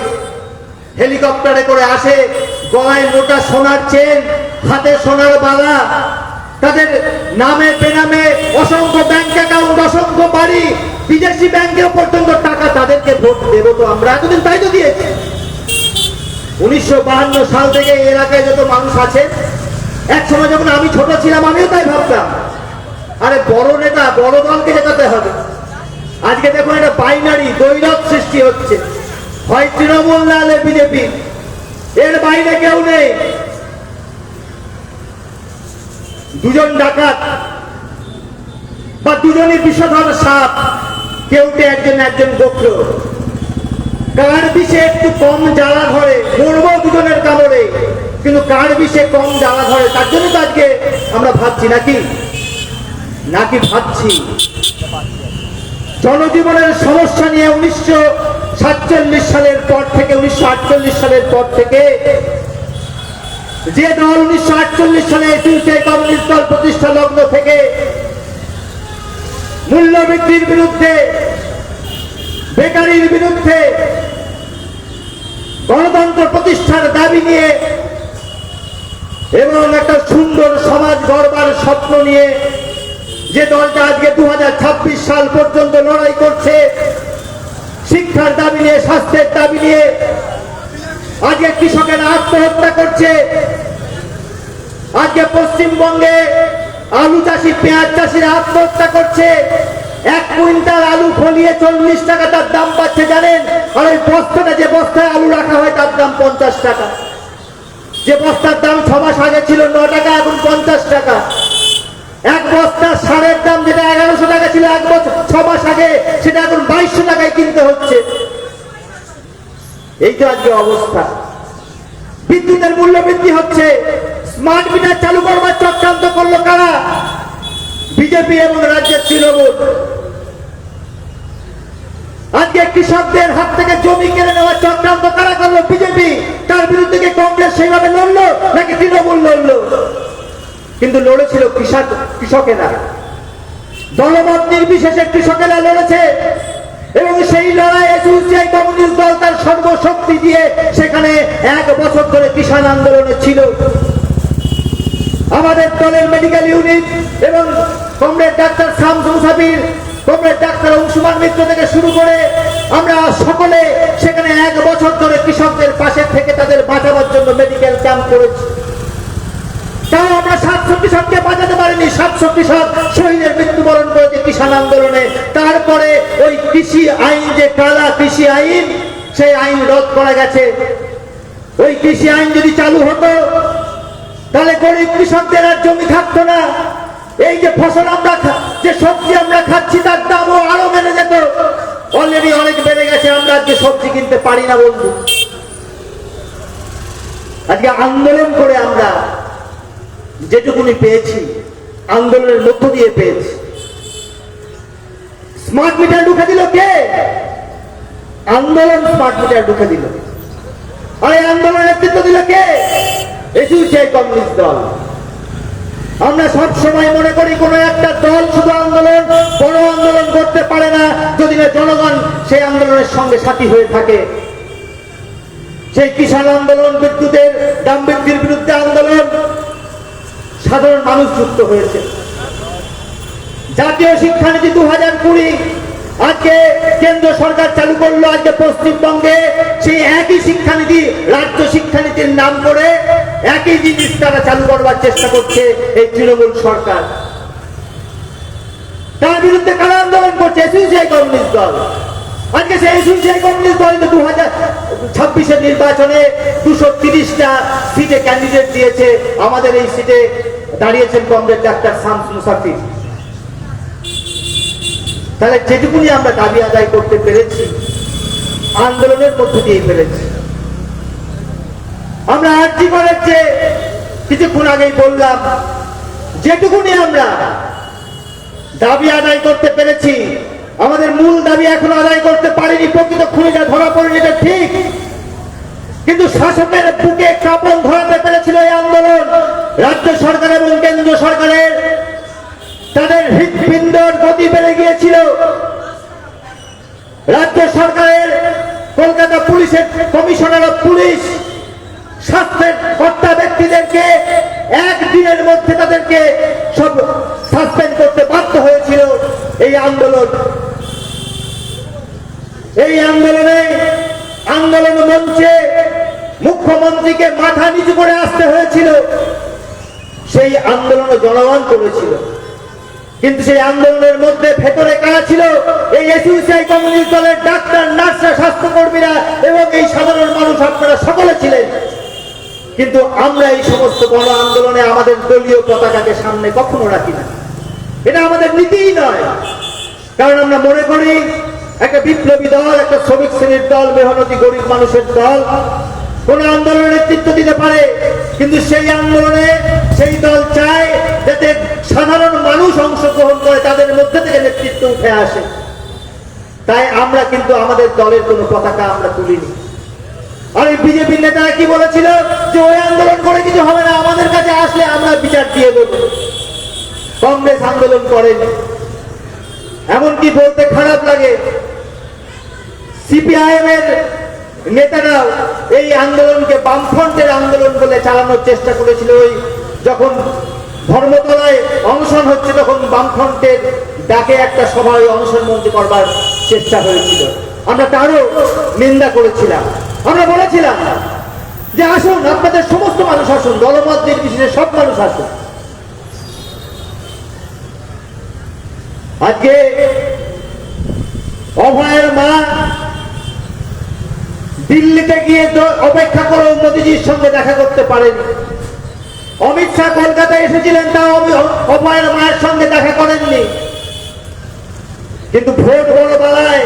হেলিকপ্টারে করে আসে, গলায় মোটা সোনার চেন, হাতে সোনার বালা, তাদের নামে বেনামে অসংখ্য ব্যাংক অ্যাকাউন্ট, অসংখ্য বাড়ি, বিদেশি ব্যাংকেও পর্যন্ত টাকা, তাদেরকে ভোট দেব তো আমরা? এতদিন তাই তো দিয়েছি। 1952 সাল থেকে এই এলাকায় যত মানুষ আছে, এক সময় যখন আমি ছোট ছিলাম আমিও তাই ভাবতাম, আরে বড় নেতা বড় দলকে জেতাতে হবে। আজকে দেখুন একটা বাইনারি দ্বৈরথ সৃষ্টি হচ্ছে, হয় তৃণমূল নাহলে বিজেপি, এর বাইরে কেউ নেই। দুজন ডাকাত বা দুজনই বিষধর সাপ, কেউটে একজন একজন গোত্র, কার বিষে একটু কম জ্বালা ধরে, মরবো দুজনের কামড়ে, কিন্তু কার বিষে কম জ্বালা ধরে, তার জন্য তো আজকে আমরা ভাবছি নাকি ভাবছি জনজীবনের সমস্যা নিয়ে 1947 সালের পর থেকে, 1948 সালের পর থেকে যে দল 1948 সালে কমিউনিস্ট দল প্রতিষ্ঠা লগ্ন থেকে মূল্যবৃদ্ধির বিরুদ্ধে, বেকারির বিরুদ্ধে, গণতন্ত্র প্রতিষ্ঠার দাবি নিয়ে এবং একটা সুন্দর সমাজ গড়বার স্বপ্ন নিয়ে যে দলটা আজকে 2026 সাল পর্যন্ত লড়াই করছে, শিক্ষার দাবি নিয়ে, স্বাস্থ্যের দাবি নিয়ে, আজকে কৃষকেরা আত্মহত্যা করছে, আজকে পশ্চিমবঙ্গে আলু চাষি, পেঁয়াজ চাষিরা আত্মহত্যা করছে, 1 কুইন্টাল আলু ফলিয়ে 40 টাকা তার দাম পাচ্ছে জানেন? আর ওই বস্তাটা, যে বস্তায় আলু রাখা হয়, তার দাম 50 টাকা। যে বস্তার দাম 6 মাস আগে ছিল 9 টাকা, এখন 50 টাকা। এক বস্তার সারের দাম যেটা 1100 টাকা ছিল 6 মাস আগে, সেটা এখন 2200 টাকায় কিনতে হচ্ছে। এই তো আজকে অবস্থা। বিদ্যুতের মূল্য বৃদ্ধি হচ্ছে, স্মার্ট মিটার চালু করবার চক্রান্ত করলো কারা? বিজেপি এবং রাজ্যের তৃণমূল। আজকে কৃষকদের হাত থেকে জমি কেড়ে নেওয়ার চক্রান্ত কারা করলো? বিজেপি। তার বিরুদ্ধে কি কংগ্রেস সেইভাবে লড়লো নাকি তৃণমূল লড়লো? কিন্তু লড়েছিল কৃষকেরা, দলমত নির্বিশেষে কৃষকেরা লড়েছে এবং সেই লড়াইয়ে সিপিআই কমিউনিস্ট দল তার সর্বশক্তি দিয়ে সেখানে 1 বছর ধরে কিষাণ আন্দোলনে ছিল। আমাদের দলের মেডিকেল ইউনিট এবং কমরেড ডাক্তার শামসুল সাবির, কমরেড ডাক্তার অংশুমান মিত্র থেকে শুরু করে আমরা সকলে সেখানে 1 বছর ধরে কৃষকদের পাশে থেকে তাদের বাঁচাবার জন্য মেডিকেল ক্যাম্প করেছি। তাও আমরা 700 কৃষককে বাঁচাতে পারিনি। 700 কৃষক শহীদের মৃত্যুবরণ করেছে কিষাণ আন্দোলনে। তারপরে ওই কৃষি আইন, যে কালা কৃষি আইন, সেই আইন রদ করা গেছে। ওই কৃষি আইন যদি চালু হতো তাহলে গরিব কৃষকদের আর জমি থাকতো না। এই যে ফসল আমরা, যে সবজি আমরা খাচ্ছি, তার দামও আরো বেড়ে যেত। অলরেডি অনেক বেড়ে গেছে, আমরা আজকে সবজি কিনতে পারি না বন্ধু। আজকে আন্দোলন করে আমরা যেটুকুনি পেয়েছি, আন্দোলনের মধ্য দিয়ে পেয়েছি। স্মার্ট মিটার ঢুকে দিল কে? আন্দোলন স্মার্ট মিটার ঢুকে দিল। আর এই আন্দোলনের নেতৃত্ব দিল কে? সিপিআই কমিউনিস্ট দল। আমরা সব সময় মনে করি কোন একটা দল শুধু আন্দোলন, বড় আন্দোলন করতে পারে না যদি না জনগণ সেই আন্দোলনের সঙ্গে সাথী হয়ে থাকে। সেই কিষাণ আন্দোলন, বিদ্যুতের দাম বৃদ্ধির বিরুদ্ধে আন্দোলন, সাধারণ মানুষ যুক্ত হয়েছে। জাতীয় শিক্ষানীতি 2020 আজকে কেন্দ্র সরকার চালু করলো, আজকে পশ্চিমবঙ্গে সেই একই শিক্ষানীতি রাজ্য শিক্ষানীতির নাম করে একই জিনিস তারা চালু করবার চেষ্টা করছে এই তৃণমূল সরকার। তার বিরুদ্ধে কারা আন্দোলন করছে? এসইউসিআই কমিউনিস্ট দল। আজকে সেই এসইউসিআই কমিউনিস্ট দল 2026 নির্বাচনে 230টা সিটে ক্যান্ডিডেট দিয়েছে। আমাদের এই সিটে দাঁড়িয়েছেন কমরেড ডাক্তার শামস মুসাফির। তাহলে যেটুকুনি আমরা দাবি আদায় করতে পেরেছি আন্দোলনের মধ্যে দিয়ে পেরেছি। আমরা আর্জি করার যে কিছুক্ষণ আগেই বললাম, যেটুকুনি আমরা দাবি আদায় করতে পেরেছি, আমাদের মূল দাবি এখনো আদায় করতে পারিনি। প্রকৃত খুনিটা ধরা পড়েনি, এটা ঠিক, কিন্তু শাসকের বুকে কাপড় ধরাতে পেরেছিল এই আন্দোলন। রাজ্য সরকার এবং কেন্দ্র সরকারের তাদের হৃৎপিণ্ডর গতি বেড়ে গিয়েছিল। রাজ্য সরকারের কলকাতা পুলিশের কমিশনার অফ পুলিশ স্বাস্থ্যের কর্তা ব্যক্তিদেরকে একদিনের মধ্যে তাদেরকে সব সাসপেন্ড করতে বাধ্য হয়েছিল এই আন্দোলন। এই আন্দোলন মঞ্চে মুখ্যমন্ত্রীকে মাথা নিচু করে আসতে হয়েছিল। সেই আন্দোলন জনগণ করেছিল, কিন্তু সেই আন্দোলনের মধ্যে ভেতরে কারা ছিল? এই এসইউসিআই কমিউনিস্ট দলের ডাক্তার, নার্সরা, স্বাস্থ্যকর্মীরা এবং এই সাধারণ মানুষ, আপনারা সকলে ছিলেন। কিন্তু আমরা এই সমস্ত গণ আন্দোলনে আমাদের দলীয় পতাকাকে সামনে কখনো রাখি না। এটা আমাদের নীতিই নয়, কারণ আমরা মনে করি একটা বিপ্লবী দল, একটা শ্রমিক শ্রেণীর দল, মেহনতি গরিব মানুষের দল কোন আন্দোলনের নেতৃত্ব দিতে পারে, কিন্তু সেই আন্দোলনে সেই দল চায় যাতে সাধারণ মানুষ অংশগ্রহণ করে, তাদের মধ্যে থেকে নেতৃত্ব উঠে আসে। তাই আমরা কিন্তু আমাদের দলের কোনো পতাকা আমরা তুলিনি। আর এই বিজেপির নেতারা কি বলেছিল যে ওই আন্দোলন করে কিছু হবে না, আমাদের কাছে আসলে আমরা বিচার দিয়ে দেবো। কংগ্রেস আন্দোলন করেনি। এমনকি বলতে খারাপ লাগে, সিপিআইএম এর নেতারাও এই আন্দোলনকে বামফ্রন্টের আন্দোলন বলে চালানোর চেষ্টা করেছিল। ওই যখন ধর্মতলায় অনশন হচ্ছে তখন বামফ্রন্টের ডাকে একটা সভায় অনশন মঞ্চ করবার চেষ্টা হয়েছিল। আমরা তারও নিন্দা করেছিলাম। আমরা বলেছিলাম যে আসুন, আপনাদের সমস্ত মানুষ আসুন, দলমত নির্বিশেষে সব মানুষ আসুন। আজকে অভয়ের মা দিল্লিতে গিয়ে অপেক্ষা করে মোদীজির সঙ্গে দেখা করতে পারেনি। অমিত শাহ কলকাতায় এসেছিলেন, তাও অভয়ের মায়ের সঙ্গে দেখা করেননি। কিন্তু ভোট বড় বেলায়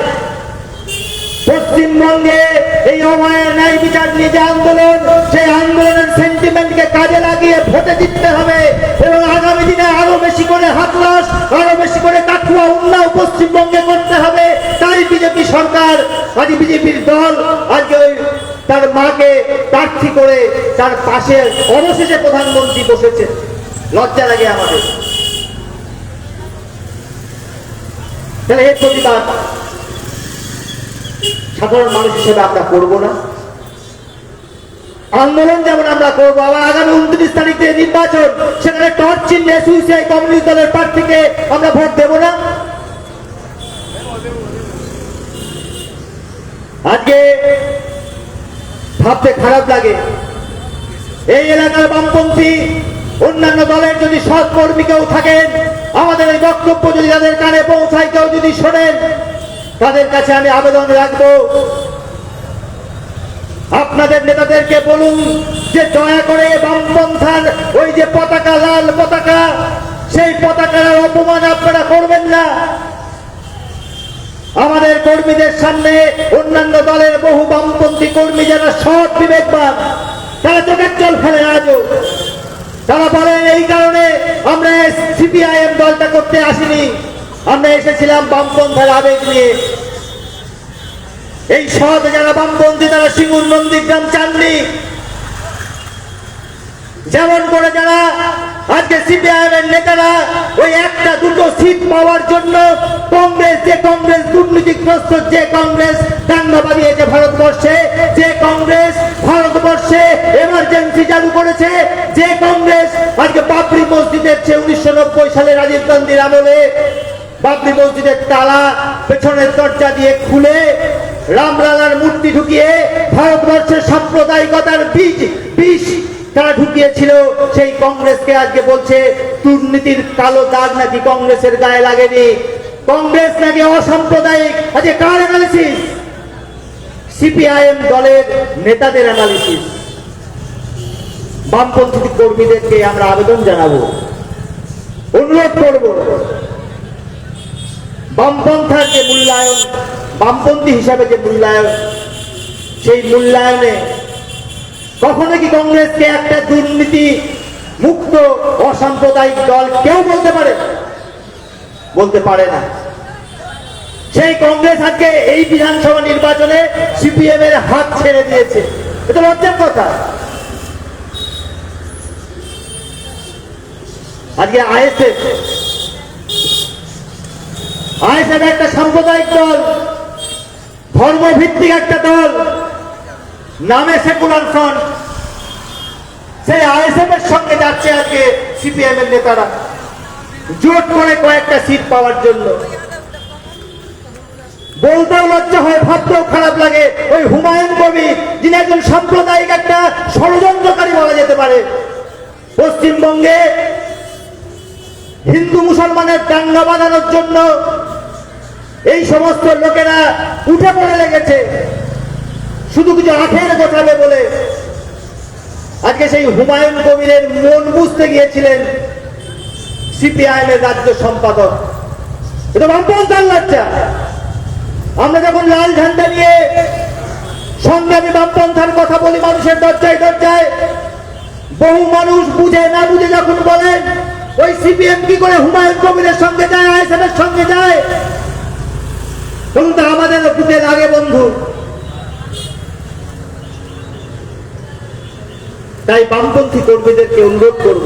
পশ্চিমবঙ্গে এই অভয়ের ন্যায় বিচার নিয়ে যে আন্দোলন, সেই আন্দোলনের সেন্টিমেন্টকে কাজে লাগিয়ে ভোটে জিততে হবে এবং আগামী দিনে আরো বেশি করে হাতরাস, আরো বেশি করে কাঠুয়া, উন্নাও পশ্চিমবঙ্গে করতে হবে। তাই বিজেপি সরকার, আজ বিজেপির দল আজকে ওই তার মাকে প্রার্থী করে তার পাশে অবশেষে প্রধানমন্ত্রী বসেছে। লজ্জা লাগে আমাদের। তাহলে এর প্রতিবাদ সাধারণ মানুষ হিসেবে আমরা করব না? আন্দোলন যেমন আমরা করবো, আবার আগামী 29 তারিখে নির্বাচন, সেখানে টর্চ চিহ্নে এসইউসিআই কমিউনিস্ট দলের প্রার্থীকে আমরা ভোট দেব না? আজকে ভাবতে খারাপ লাগে, এই এলাকার বামপন্থী অন্যান্য দলের যদি সৎ কর্মী কেউ থাকেন, আমাদের এই বক্তব্য যদি তাদের কানে পৌঁছায়, কেউ যদি শোনেন, তাদের কাছে আমি আবেদন রাখবো, আপনাদের নেতাদেরকে বলুন যে দয়া করে বামপন্থার ওই যে পতাকা, লাল পতাকা, সেই পতাকার অপমান আপনারা করবেন না। আমাদের কর্মীদের সামনে অন্যান্য দলের বহু বামপন্থী কর্মী যারা সৎ বিবেকবান, তারা চোখের জল ফেলে আজও। তারা বলেন এই কারণে আমরা সিপিআইএম দলটা করতে আসিনি, আমরা এসেছিলাম বামপন্থার আবেগ নিয়ে। এই সৎ যারা বামপন্থী, তারা সিঙ্গুর নন্দীগ্রাম চাননি। যেমন করে যারা আজকে সিপিআইএম এর নেতারা ওই একটা দুটো সিট পাওয়ার জন্য কংগ্রেস দুর্নীতিগ্রস্ত, যে কংগ্রেস দাঙ্গা বাঁধিয়েছে ভারতবর্ষে, যে কংগ্রেস ভারতবর্ষে এবার ইমার্জেন্সি চালু করেছে, যে কংগ্রেস আজকে বাবরি মসজিদের চেয়ে 1990 সালে রাজীব গান্ধীর আমলে বাবরি মসজিদের তালা পেছনের দরজা দিয়ে খুলে রামলালার মূর্তি ঢুকিয়ে ভারতবর্ষের সাম্প্রদায়িকতার বিষ তারা ঢুকিয়েছিল, সেই কংগ্রেসকে আজকে বলছে দুর্নীতির কালো দাগ নাকি কংগ্রেসের গায়ে লাগেনি, কংগ্রেস নাকি অসাম্প্রদায়িক। আজকে কার অ্যানালিসিস? সিপিআইএম দলের নেতাদের অ্যানালিসিস। বামপন্থী কর্মীদেরকে আমরা আবেদন জানাবো, অনুরোধ করব, বামপন্থার যে মূল্যায়ন, বামপন্থী হিসাবে যে মূল্যায়ন, সেই মূল্যায়নে কখনো কি কংগ্রেসকে একটা দুর্নীতি মুক্ত অসাম্প্রদায়িক দল কেউ বলতে পারে? বলতে পারে না। সেই কংগ্রেস আজকে এই বিধানসভা নির্বাচনে সিপিএম এর হাত ছেড়ে দিয়েছে, এটা লজ্জার কথা। আজকে আইএসএফ একটা সাম্প্রদায়িক দল, ধর্মভিত্তিক একটা দল, নামে সেকুলার ফ্রন্ট। সেই আইএসএফ এর সঙ্গে যাচ্ছে আজকে সিপিএম এর নেতারা জোট করে কয়েকটা সিট পাওয়ার জন্য। বলতেও লজ্জা হয়, ভাবতেও খারাপ লাগে। ওই হুমায়ুন কবির, যিনি একজন সাম্প্রদায়িক একটা ষড়যন্ত্রকারী বলা যেতে পারে, পশ্চিমবঙ্গে হিন্দু মুসলমানের দাঙ্গা বাঁধানোর জন্য এই সমস্ত লোকেরা উঠে পড়ে লেগেছে শুধু কিছু আখের গোছাবে বলে। আজকে সেই হুমায়ুন কবিরের মন বুঝতে গিয়েছিলেন সিপিআইএম এর রাজ্য সম্পাদক। এটা বামপন্থার লজ্জা। আমরা যখন লাল ঝান্ডা নিয়ে সংগ্রামী বামপন্থার কথা বলি মানুষের দরজায় দরজায়, বহু মানুষ বুঝে না বুঝে যখন বলেন ওই সিপিএম কি করে হুমায়ুন কবিরের সঙ্গে যায়, আইএসএফ এর সঙ্গে যায়, তখন তো আমাদের বুঝে লাগে বন্ধু। তাই বামপন্থী কর্মীদেরকে অনুরোধ করব,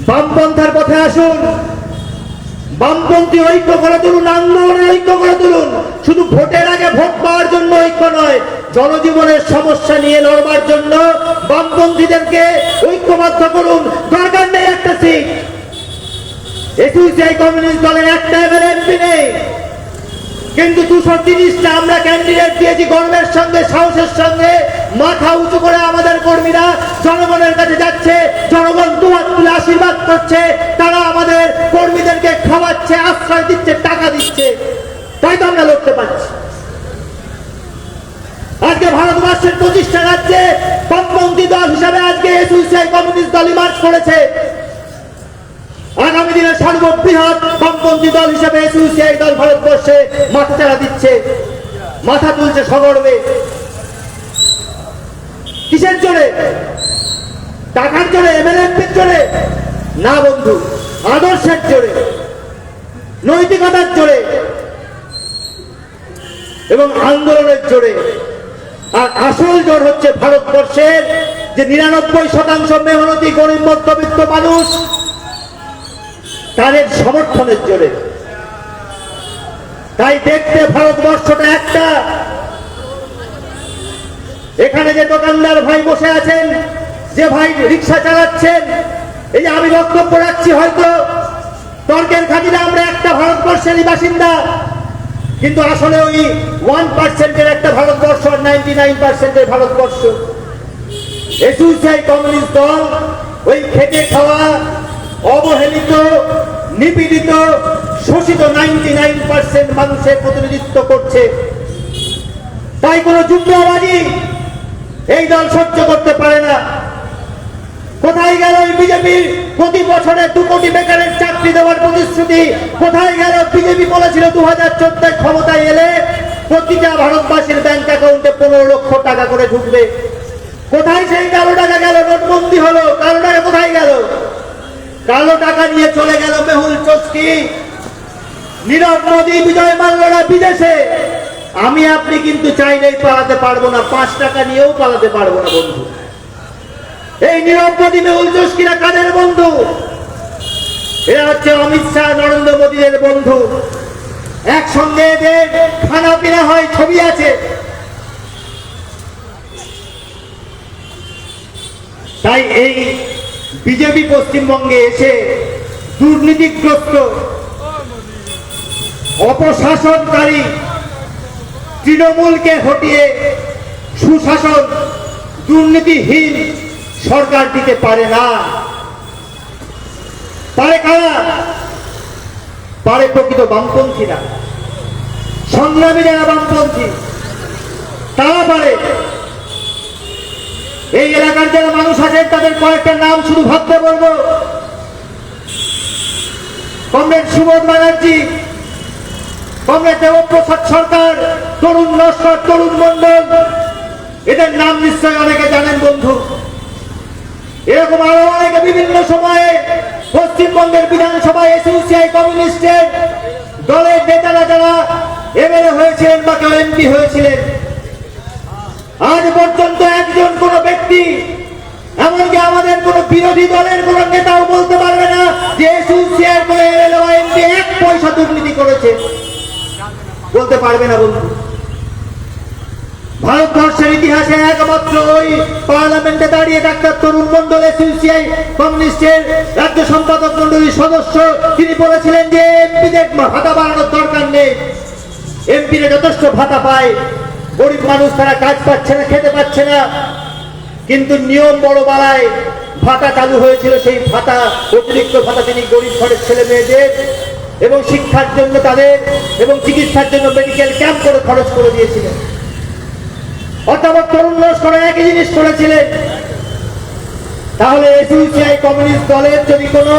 বামপন্থার পথে আসুন, বামপন্থী ঐক্য করে তুলুন, আন্দোলনের ঐক্য করে তুলুন। শুধু ভোটের আগে ভোট পাওয়ার জন্য ঐক্য নয়, জনজীবনের সমস্যা নিয়ে লড়বার জন্য বামপন্থীদেরকে ঐক্যবদ্ধ করুন। দরকার নেই একটা সিট, এসইউসিআই কমিউনিস্ট দলের একটা এমপি নেই, কিন্তু 230টা আমরা ক্যান্ডিডেট দিয়েছি গর্বের সঙ্গে, সাহসের সঙ্গে, মাথা উঁচু করে আমাদের কর্মীরা জনগণের কাছে যাচ্ছে, জনগণ দুহাত তুলে আশীর্বাদ করছে, তারা আমাদের কর্মীদেরকে খাওয়াচ্ছে, আশ্রয় দিচ্ছে, টাকা দিচ্ছে, তাই তো আমরা লড়তে পারছি। আজকে ভারতবর্ষের 25টা রাজ্যে বামপন্থী দল হিসাবে আজকে এসইউসিআই কমিউনিস্ট দল ইমার্জ করেছে। আগামী দিনে সর্ববৃহৎ বামপন্থী দল হিসেবে এসইউসিআই দল ভারতবর্ষে মাথা চাড়া দিচ্ছে, মাথা তুলছে সগর্বে। কিসের জোরে? টাকার জোরে, এমএলএমপির জোরে? না বন্ধু, আদর্শের জোরে, নৈতিকতার জোরে এবং আন্দোলনের জোরে। আর আসল জোর হচ্ছে ভারতবর্ষের যে 99% মেহনতি গরিব মধ্যবিত্ত মানুষ, তাদের সমর্থনের জোরে। তাই দেখতে ভারতবর্ষটা একটা। এখানে যে দোকানদার ভাই বসে আছেন, যে ভাই রিক্সা চালাচ্ছেন, এই যে আমি বক্তব্য রাখছি, হয়তো তর্কের খাতিরে আমরা একটা ভারতবর্ষেরই বাসিন্দা, কিন্তু আসলে ওই 1%-এর একটা ভারতবর্ষ, 99%-এর ভারতবর্ষ। এসইউসিআই কমিউনিস্ট দল ওই খেটে খাওয়া, অবহেলিত, নিপীড়িত, শোষিত 99% মানুষের প্রতিনিধিত্ব করছে। তাই কোনো জুমলাবাজি এই দল সহ্য করতে পারে না। কোথায় গেল ওই বিজেপির প্রতি বছরে 2 কোটি বেকারের চাকরি দেওয়ার প্রতিশ্রুতি? কোথায় গেল? বিজেপি বলেছিল 2014 ক্ষমতায় এলে প্রতিটা ভারতবাসীর ব্যাংক অ্যাকাউন্টে 15 লক্ষ টাকা করে ঢুকবে। কোথায় সেই কালো টাকা গেল? নোটবন্দি হলো, কালো টাকা কোথায় গেল? কালো টাকা নিয়ে চলে গেল মেহুল চস্কি, নীরব মোদী, বিজয় মাল্যরা বিদেশে। আমি আপনি কিন্তু চাইলেই পালাতে পারবো না, 5 টাকা নিয়েও পালাতে পারবো না বন্ধু। এই নীরব মোদী, মেহুল চস্কিরা কাদের বন্ধু? এরা হচ্ছে অমিত শাহ, নরেন্দ্র মোদীর বন্ধু। একসঙ্গে এদের খানা পিনা হয়, ছবি আছে। বিজেপি পশ্চিমবঙ্গে এসে দুর্নীতিগ্রস্ত অপশাসনকারী তৃণমূলকে হটিয়ে সুশাসন দুর্নীতিহীন সরকার দিতে পারে না। পারে কারা? পারে প্রকৃত বামপন্থীরা, সংগ্রামী যারা বামপন্থী তারা পারে। এই এলাকার যারা মানুষ আছেন তাদের কয়েকটা নাম শুধু ভাবতে বলবো। কমরেড সুবোধ ব্যানার্জি, কমরেড দেবপ্রসাদ সরকার, তরুণ নস্কর, তরুণ মন্ডল, এদের নাম নিশ্চয় অনেকে জানেন বন্ধু। এরকম আরো অনেকে বিভিন্ন সময়ে পশ্চিমবঙ্গের বিধানসভায় এসইউসিআই কমিউনিস্টের দলের নেতারা যারা এমএলএ হয়েছিলেন বা কেউ এমপি হয়েছিলেন, আজ পর্যন্ত একজন কোন ব্যক্তি, এমনকি আমাদের কোন বিরোধী দলের কোন নেতাও বলতে পারবে না যে এসইউসিআই কোন এমএলএ বা এমপি 1 পয়সা দুর্নীতি করেছে। বলতে পারবে না বন্ধু। ভারতবর্ষের ইতিহাসে একমাত্র ওই পার্লামেন্টে দাঁড়িয়ে ডাক্তার তরুণ মন্ডল এসইউসিআই কমিউনিস্টের রাজ্য সম্পাদক মন্ডলীর সদস্য, তিনি বলেছিলেন যে এমপিদের ভাতা বাড়ানোর দরকার নেই, এমপিরা যথেষ্ট ভাতা পায়, গরিব মানুষ তারা কাজ পাচ্ছে না, খেতে পাচ্ছে না। কিন্তু নিয়ম বড় বাড়ায় ভাতা চালু হয়েছিল, সেই ভাতা অতিরিক্ত ভাতা তিনি গরিব ঘরের ছেলে মেয়েদের এবং শিক্ষার জন্য তাদের এবং চিকিৎসার জন্য মেডিকেল ক্যাম্প করে খরচ করে দিয়েছিলেন। অথবা তরুণ লস্কর একই জিনিস করেছিলেন। তাহলে এসইউসিআই কমিউনিস্ট দলের যদি কোনো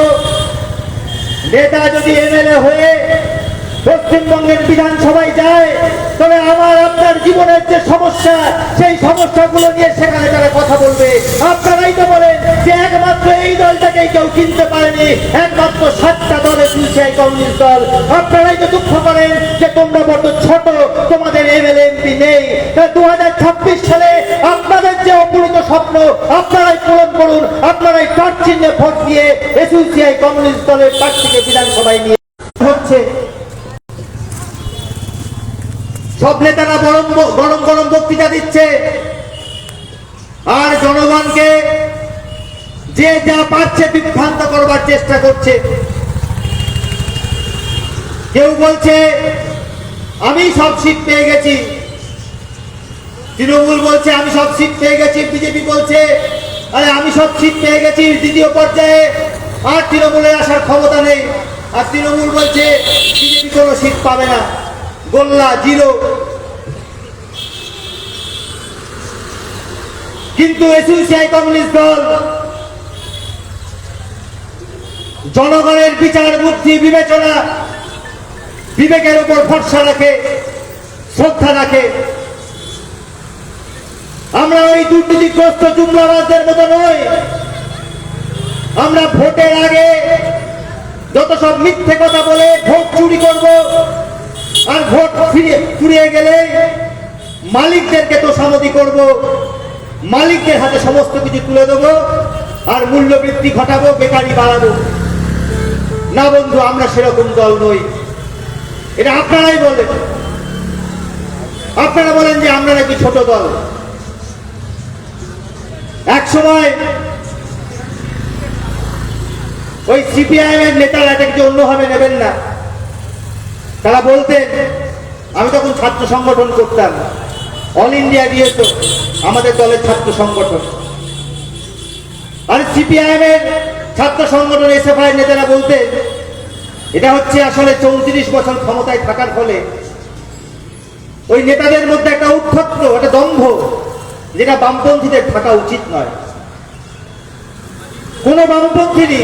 নেতা যদি এমএলএ হয়ে পশ্চিমবঙ্গের বিধানসভায় যায়, তবে আমার আপনার জীবনের যে সমস্যা, সেই সমস্যাগুলো নিয়ে সেখানে তারা কথা বলবে। আপনারাই তো বলেন যে একমাত্র এই দলটাকেই কেউ কিনতে পারেনি, একমাত্র 7টা দল এসইউসিআই কমিউনিস্ট দল। আপনারাই তো দুঃখ করেন যে তোমরা বড্ড ছোট, তোমাদের এমএলএ এমপি নেই। 2026 সালে আপনাদের যে অপূর্ণ স্বপ্ন আপনারাই পূরণ করুন, আপনারাই টর্চ চিহ্নে ভোট দিয়ে এসইউসিআই কমিউনিস্ট দলের প্রার্থীকে বিধানসভায় নিয়ে হচ্ছে। সব নেতারা গরম গরম বক্তৃতা দিচ্ছে আর জনগণকে যে যা পাচ্ছে বিভ্রান্ত করবার চেষ্টা করছে। কেউ বলছে আমি সব সিট পেয়ে গেছি, তৃণমূল বলছে আমি সব সিট পেয়ে গেছি, বিজেপি বলছে আরে আমি সব সিট পেয়ে গেছি দ্বিতীয় পর্যায়ে, আর তৃণমূলের আসার ক্ষমতা নেই। আর তৃণমূল বলছে বিজেপি কোনো সিট পাবে না, গোল্লা জিরো। কিন্তু এসইউসিআই কমিউনিস্ট দল জনগণের বিচার বুদ্ধি বিবেচনা বিবেকের উপর ভরসা রাখে, শ্রদ্ধা রাখে। আমরা ওই দুর্নীতিগ্রস্ত জুমলাবাজদের মতো নই। আমরা ভোটের আগে যত সব মিথ্যে কথা বলে ভোট চুরি করব, আর ভোট ফুরিয়ে গেলে মালিকদেরকে তোষামতি করব, মালিকদের হাতে সমস্ত কিছু তুলে দেবো আর মূল্যবৃদ্ধি ঘটাবো, বেকারি বাড়াবো। না বন্ধু, আমরা সেরকম দল নই। এটা আপনারাই বলেন। আপনারা বলেন যে আমরা নাকি ছোট দল। এক সময় ওই সিপিআইএম এর নেতারা এটাকে অন্যভাবে নেবেন না, তারা বলতেন, আমি তখন ছাত্র সংগঠন করতাম, অল ইন্ডিয়া দিয়ে তো আমাদের দলের ছাত্র সংগঠন, আর সিপিআইএম এর ছাত্র সংগঠন এসএফআই নেতারা বলতেন এটা হচ্ছে আসলে 34 বছর ক্ষমতায় থাকার ফলে ওই নেতাদের মধ্যে একটা উদ্ধত্ত, একটা দম্ভ, যেটা বামপন্থীদের থাকা উচিত নয়। কোন বামপন্থীরই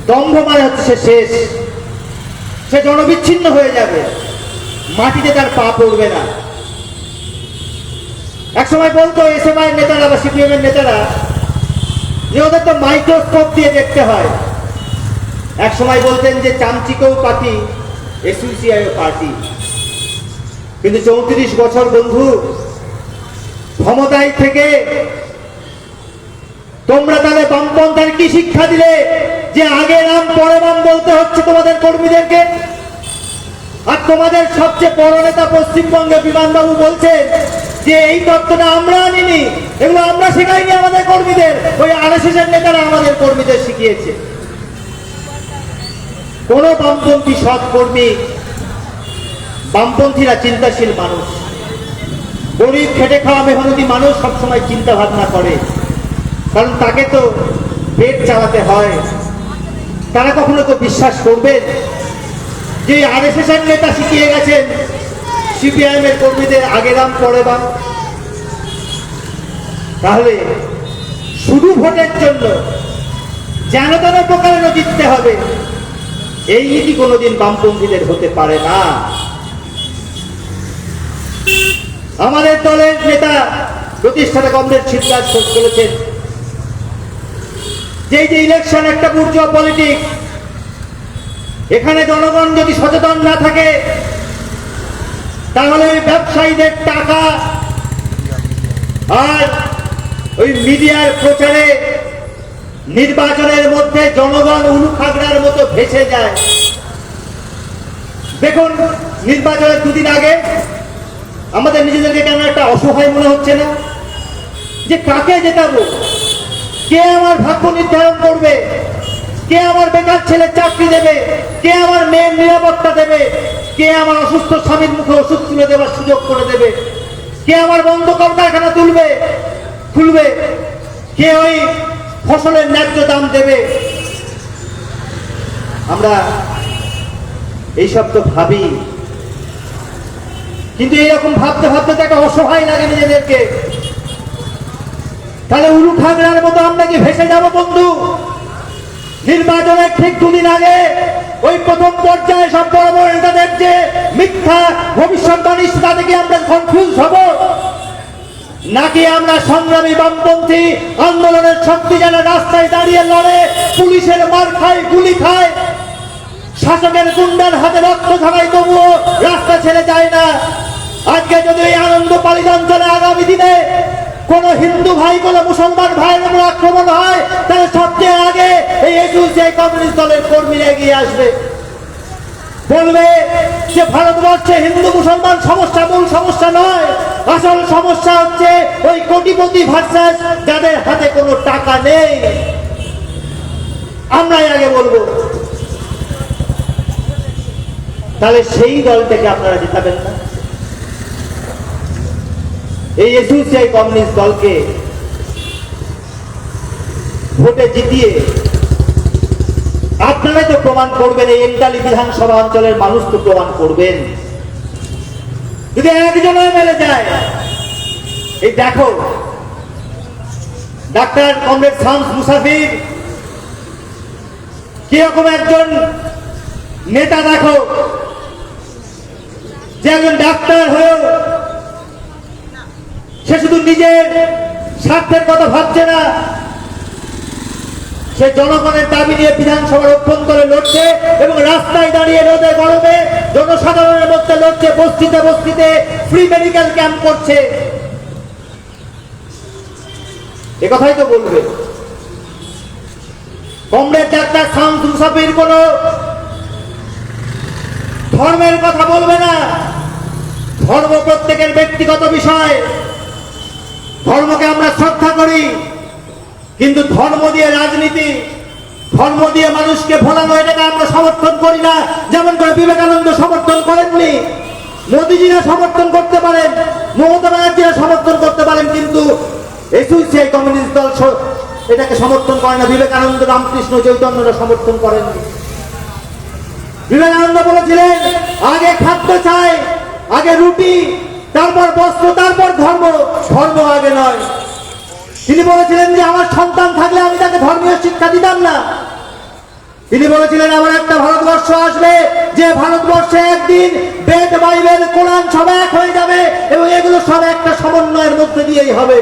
দম্ভ মানে হচ্ছে সে শেষ, সে জনবিচ্ছিন্ন হয়ে যাবে, মাটিতে তার পা পড়বে না। এক সময় বলতো এসএফআই নেতারা বা সিপিএম এর নেতারা যে ওদের তো মাইক্রোস্কোপ দিয়ে দেখতে হয়। এক সময় বলতেন যে চামচিকেও পার্টি, এসইউসিআই পার্টি। কিন্তু 34 বছর বন্ধু ক্ষমতায় থেকে তোমরা তাহলে বামপন্থার কি শিক্ষা দিলে যে আগে নাম পরে নাম বলতে হচ্ছে তোমাদের কর্মীদেরকে? আর তোমাদের সবচেয়ে বড় নেতা পশ্চিমবঙ্গে বিমানবাবু বলছেন যে এই তত্ত্বটা আমরা আনিনি, এগুলো আমরা শেখাইনি আমাদের কর্মীদের, ওই আরএসএসের নেতারা আমাদের কর্মীদের শিখিয়েছে। কোন বামপন্থী সৎ কর্মী, বামপন্থীরা চিন্তাশীল মানুষ, গরিব খেটে খাওয়া মেহনতি মানুষ সবসময় চিন্তা ভাবনা করে, কারণ তাকে তো পেট চালাতে হয়। তারা কখনো তো বিশ্বাস করবেন যে আরএসএসের নেতা শিখিয়ে গেছেন সিপিআইএম এর কর্মীদের আগে দাম পরে বাম? তাহলে শুধু ভোটের জন্য যেন তেন প্রকারে জিততে হবে, এই নীতি কোনোদিন বামপন্থীদের হতে পারে না। আমাদের দলের নেতা প্রতিষ্ঠাতা কমরেড শিবরাজ বলেছেন যে এই যে ইলেকশন একটা বুর্জোয়া পলিটিক্স, এখানে জনগণ যদি সচেতন না থাকে তাহলে ওই ব্যবসায়ীদের টাকা আর ওই মিডিয়ার প্রচারে নির্বাচনের মধ্যে জনগণ উলুখাগড়ার মতো ভেসে যায়। দেখুন, নির্বাচনের দুদিন আগে আমাদের নিজেদেরকে কেন একটা অসহায় মনে হচ্ছে না? যে কাকে জেতাবো, কে আমার ভাগ্য নির্ধারণ করবে, কে আমার বেকার ছেলে চাকরি দেবে, কে আমার মেয়ের নিরাপত্তা দেবে, কে আমার অসুস্থ স্বামীর মুখে ওষুধ তুলে দেওয়ার সুযোগ করে দেবে, কে আমার বন্ধ কলকারখানা খুলবে, কে ওই ফসলের ন্যায্য দাম দেবে। আমরা এইসব তো ভাবি, কিন্তু এইরকম ভাবতে ভাবতে তো একটা অসহায় লাগে নিজেদেরকে। তাহলে উলুখাগড়ার মতো আমরা কি ভেসে যাব বন্ধু? নির্বাচনের ঠিক দুদিন আগে ওই প্রথম পর্যায়ে সব বড় বড় নেতাদের যে মিথ্যা ভবিষ্যৎবাণী, তাতে কি আমরা কনফিউজ হব? নাকি আমরা সংগ্রামী বামপন্থী আন্দোলনের শক্তি যেন রাস্তায় দাঁড়িয়ে লড়ে, পুলিশের মার খায়, গুলি খায়, শাসকের গুন্ডার হাতে রক্ত ঝরায়, তবুও রাস্তা ছেড়ে যায় না। আজকে যদি এই আনন্দ পালিত অঞ্চলে আগামী দিনে কোন হিন্দু ভাই, কোন মুসলমান ভাইয়ের উপর আক্রমণ হয়, তাহলে সবচেয়ে আগে এই এসইউসিআই কমিউনিস্ট দলের কর্মীরা এগিয়ে আসবে, বলবে যে ভারতবর্ষে হিন্দু মুসলমান সমস্যা মূল সমস্যা নয়, আসল সমস্যা হচ্ছে ওই কোটিপতি ভার্সাস যাদের হাতে কোনো টাকা নেই। আমরাই আগে বলবো। তাহলে সেই দলটাকে আপনারা জেতাবেন না? এই এসইউসিআই কমিউনিস্ট দলকে ভোটে জিতিয়ে আপনারাই তো প্রমাণ করবেন, এই এন্টালি বিধানসভা অঞ্চলের মানুষ তো প্রমাণ করবেন। যদি একজন এমএলএ যায়, এই দেখো ডাক্তার কমরেড শামস মুসাফির কিরকম একজন নেতা, দেখো যে একজন ডাক্তার হয়েও সে শুধু নিজের স্বার্থের কথা ভাবছে না, সে জনগণের দাবি নিয়ে বিধানসভার অভ্যন্তরে লড়ছে এবং রাস্তায় দাঁড়িয়ে রোদে গরমে জনসাধারণের মধ্যে লড়ছে, বস্তিতে বস্তিতে ফ্রি মেডিকেল ক্যাম্প করছে। এ কথাই তো বলবে। কমরেড ডাক্তার শামস মুসাফির কোন ধর্মের কথা বলবে না। ধর্ম প্রত্যেকের ব্যক্তিগত বিষয়, ধর্মকে আমরা শ্রদ্ধা করি, কিন্তু ধর্ম দিয়ে রাজনীতি, ধর্ম দিয়ে মানুষকে ভোলানো, এটাকে আমরা সমর্থন করি না। যেমন করে বিবেকানন্দ সমর্থন করেননি, মোদীজিরা সমর্থন করতে পারেন, মমতা ব্যানার্জিরা সমর্থন করতে পারেন, কিন্তু এসইউসিআই কমিউনিস্ট দল এটাকে সমর্থন করে না। বিবেকানন্দ, রামকৃষ্ণ, চৈতন্যরা সমর্থন করেননি। বিবেকানন্দ বলেছিলেন আগে খাদ্য চাই, আগে রুটি, তারপর বস্ত্র, তারপর ধর্ম, ধর্ম আগে নয়। তিনি বলেছিলেন যে আমার সন্তান থাকলে আমি তাকে ধর্মীয় শিক্ষা দিতাম না। তিনি বলেছিলেন আমার একটা ভারতবর্ষ আসবে, যে ভারতবর্ষে একদিন বেদ, বাইবেল, কোরআন সব এক হয়ে যাবে এবং এগুলো সব একটা সমন্বয়ের মধ্যে দিয়েই হবে।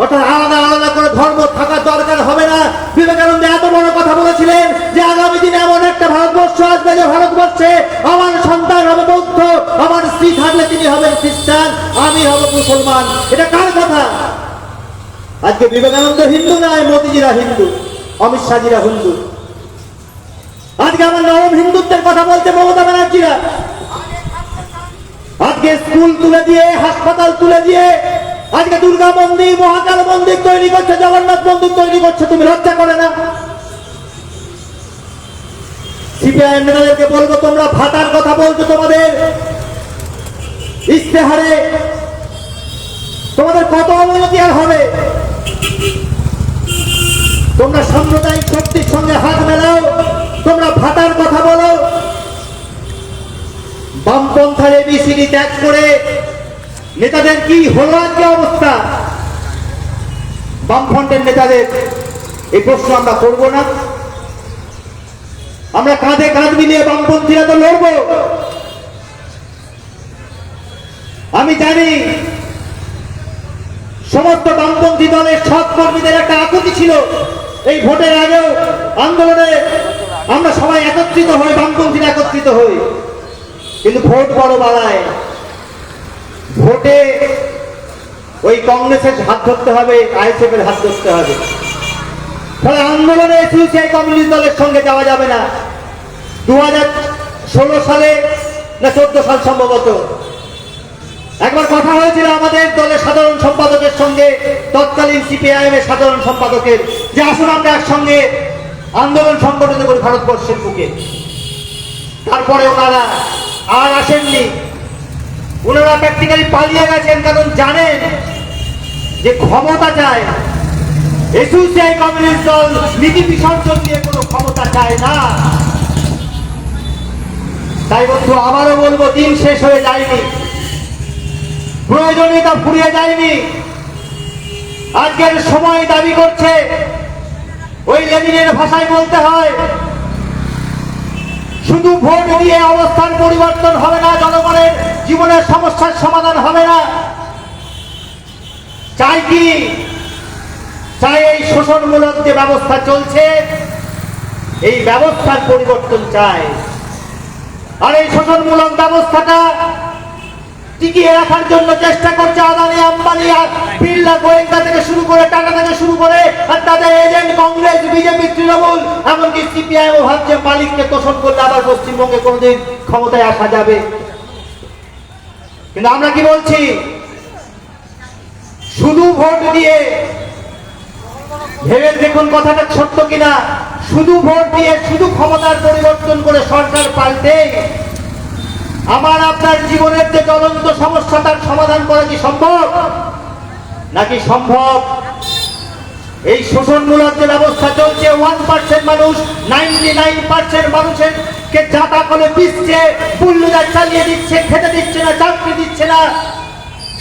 অর্থাৎ আলাদা আলাদা করে ধর্ম থাকার দরকার হবে না। বিবেকানন্দ এত বড় কথা বলেছিলেন যে আগামী দিনে এমন একটা ভারতবর্ষ আসবে, যে ভারতবর্ষে আমার সন্তান হবে বৌদ্ধ, আমার স্ত্রী থাকলে তিনি হবেন খ্রিস্টান, আমি হব মুসলমান। এটা কার কথা? আজকে বিবেকানন্দ হিন্দু নয়, মোদীজিরা হিন্দু, অমিত শাহজিরা হিন্দু। আজকে আমার নরম হিন্দুত্বের কথা বলছে মমতা ব্যানার্জিরা। আজকে আজকে স্কুল তুলে দিয়ে, হাসপাতাল তুলে দিয়ে আজকে দুর্গা মন্দির, মহাকাল মন্দির তৈরি করছে, জগন্নাথ মন্দির তৈরি করছে। তুমি লজ্জা করে না? সিপিআইএম নেতাদেরকে বলবো, তোমরা ভাতার কথা বলছো, তোমাদের ইশতেহারে তোমাদের কত অবনতি আর হবে? তোমরা সাম্প্রদায়িক শক্তির সঙ্গে হাত মেলাও, তোমরা ভাতার কথা বলো। বামপন্থার এবিসিডি ত্যাগ করে নেতাদের কি হলো আজকে অবস্থা? বামফ্রন্টের নেতাদের এই প্রশ্ন আমরা করবো না? আমরা কাঁধে কাঁধ মিলিয়ে বামপন্থীরা তো লড়বো। আমি জানি সমস্ত বামপন্থী দলের সৎ কর্মীদের একটা আকুতি ছিল এই ভোটের আগেও আন্দোলনে আমরা সবাই একত্রিত হই, বামপন্থীরা একত্রিত হই, কিন্তু ভোট বড় বাড়ায়। ভোটে ওই কংগ্রেসের হাত ধরতে হবে, আইএসএফ এর হাত ধরতে হবে। ফলে আন্দোলনে সিপিআই কমিউনিস্ট দলের সঙ্গে যাওয়া যাবে না। 2016 সালে না 14 সাল সম্ভবত একবার কথা হয়েছিল আমাদের দলের সাধারণ সম্পাদকের সঙ্গে, তৎকালীন সিপিআইএম এর সাধারণ সম্পাদকের, যে আসুন আমরা একসঙ্গে আন্দোলন সংগঠিত করি ভারতবর্ষের বুকে। তারপরে ওনারা আর আসেননি, ওনারা প্র্যাকটিক্যালি পালিয়ে গেছেন, কারণ জানেন যে ক্ষমতা চায়। সিপিআই কমিউনিস্ট দল নীতি বিসর্জন দিয়ে কোনো ক্ষমতা চায় না। তাই বন্ধু আবারও বলবো, দিন শেষ হয়ে যায়নি, প্রয়োজনীয়তা ফুরিয়ে যায়নি। আজকের সময় দাবি করছে, ওই লেনিনের ভাষায় বলতে হয়, শুধু ভোট দিয়ে অবস্থান পরিবর্তন হবে না, জনগণের জীবনের সমস্যার সমাধান হবে না। চাই কি? চাই এই শোষণমূলক যে ব্যবস্থা চলছে, এই ব্যবস্থার পরিবর্তন চাই। আর এই শোষণমূলক ব্যবস্থাটা টিকিয়ে রাখার জন্য চেষ্টা করছে আদানি, আম্বানি, বিড়লা, গোয়েঙ্কা থেকে শুরু করে, টাটা থেকে শুরু করে, আর তাদের এজেন্ট কংগ্রেস, বিজেপি, তৃণমূল, এমনকি সিপিআইএম ভাবছে মালিককে তোষণ করলে আবার পশ্চিমবঙ্গে কোনোদিন ক্ষমতায় আসা যাবে। কিন্তু আমরা কি বলছি? শুধু ভোট দিয়ে, ভেবে দেখুন কথাটা সত্য কিনা, শুধু ভোট দিয়ে, শুধু ক্ষমতার পরিবর্তন করে সরকার পাল্টে আমার আপনার জীবনের যে জ্বলন্ত সমস্যা তার সমাধান করা কি সম্ভব? নাকি সম্ভব এই শোষণমূলক যে ব্যবস্থা চলছে, 1% মানুষ 99% মানুষের কে জাতা করে পিছছে, বুল্লুদার চালিয়ে দিচ্ছে, খেতে দিচ্ছে না, চাকরি দিচ্ছে না,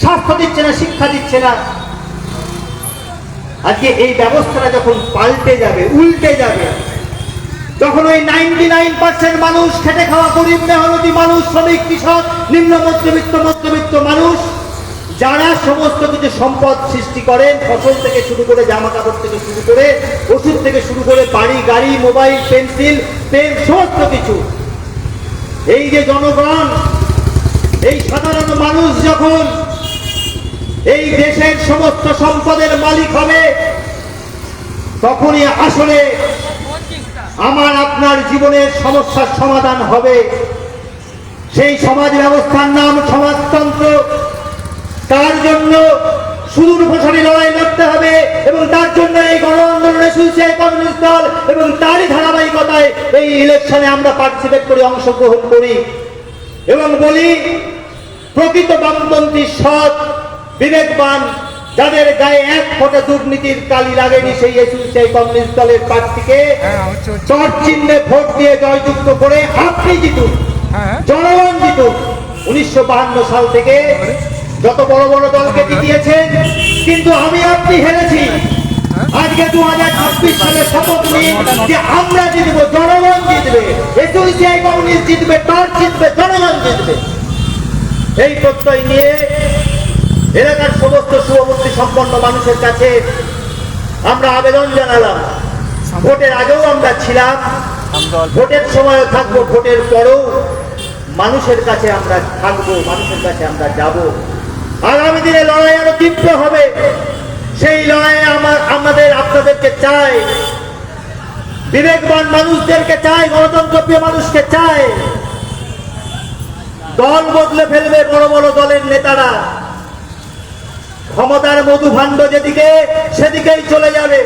স্বাস্থ্য দিচ্ছে না, শিক্ষা দিচ্ছে না। আজকে এই ব্যবস্থাটা যখন পাল্টে যাবে, উল্টে যাবে, তখন ওই 99% মানুষ, খেটে খাওয়া গরিব মেহনতি মানুষ, শ্রমিক, কৃষক, নিম্ন মধ্যবিত্ত মানুষ, যারা সমস্ত কিছু সম্পদ সৃষ্টি করেন, ফসল থেকে শুরু করে, জামা কাপড় থেকে শুরু করে, ওষুধ থেকে শুরু করে, বাড়ি, গাড়ি, মোবাইল, পেন্সিল, পেন, সমস্ত কিছু, এই যে জনগণ, এই সাধারণ মানুষ যখন এই দেশের সমস্ত সম্পদের মালিক হবে, তখনই আসলে আমার আপনার জীবনের সমস্যার সমাধান হবে। সেই সমাজ ব্যবস্থার নাম সমাজতন্ত্র। তার জন্য সুদূর প্রসারী লড়াই লড়তে হবে, এবং তার জন্য এই গণ আন্দোলনে সিপিআই কমিউনিস্ট দল এবং তারই ধারাবাহিকতায় এই ইলেকশনে আমরা পার্টিসিপেট করি, অংশগ্রহণ করি, এবং বলি প্রকৃত বামপন্থী, সৎ, বিবেকবান, যাদের গায়ে এক ফোঁটা দুর্নীতির কালি লাগেনি, সেই সিপিআই কমিউনিস্ট দলের প্রার্থীকে চট চিহ্নে ভোট দিয়ে জয়যুক্ত করে আপনি জিতুন, জনগণ জিতুন। 1952 সাল থেকে যত বড় বড় দলকে জিতিয়েছেন, কিন্তু আমি আপনি হেরেছি। আজকে 2026 সালে শপথ নিন যে আমরা জিতবো, জনগণ জিতবে, সিপিআই কমিউনিস্ট জিতবে, তার জিতবে, জনগণ জিতবে। এই প্রত্যয় নিয়ে এলাকার সমস্ত শুভবুদ্ধি সম্পন্ন মানুষের কাছে আমরা আবেদন জানালাম। ভোটের আগেও আমরা ছিলাম, ভোটের সময়ও থাকবো, ভোটের পরেও মানুষের কাছে আমরা থাকবো, মানুষের কাছে আমরা যাব। আগামী দিনে লড়াই আরো তীব্র হবে। সেই লড়াইয়ে আমাদের আপনাদেরকে চাই, বিবেকবান মানুষদেরকে চাই, গণতন্ত্রপ্রিয় মানুষকে চাই। দল বদলে ফেলবে বড় বড় দলের নেতারা, ক্ষমতার মধুভাণ্ড যেদিকে সেদিকেই চলে যাবে।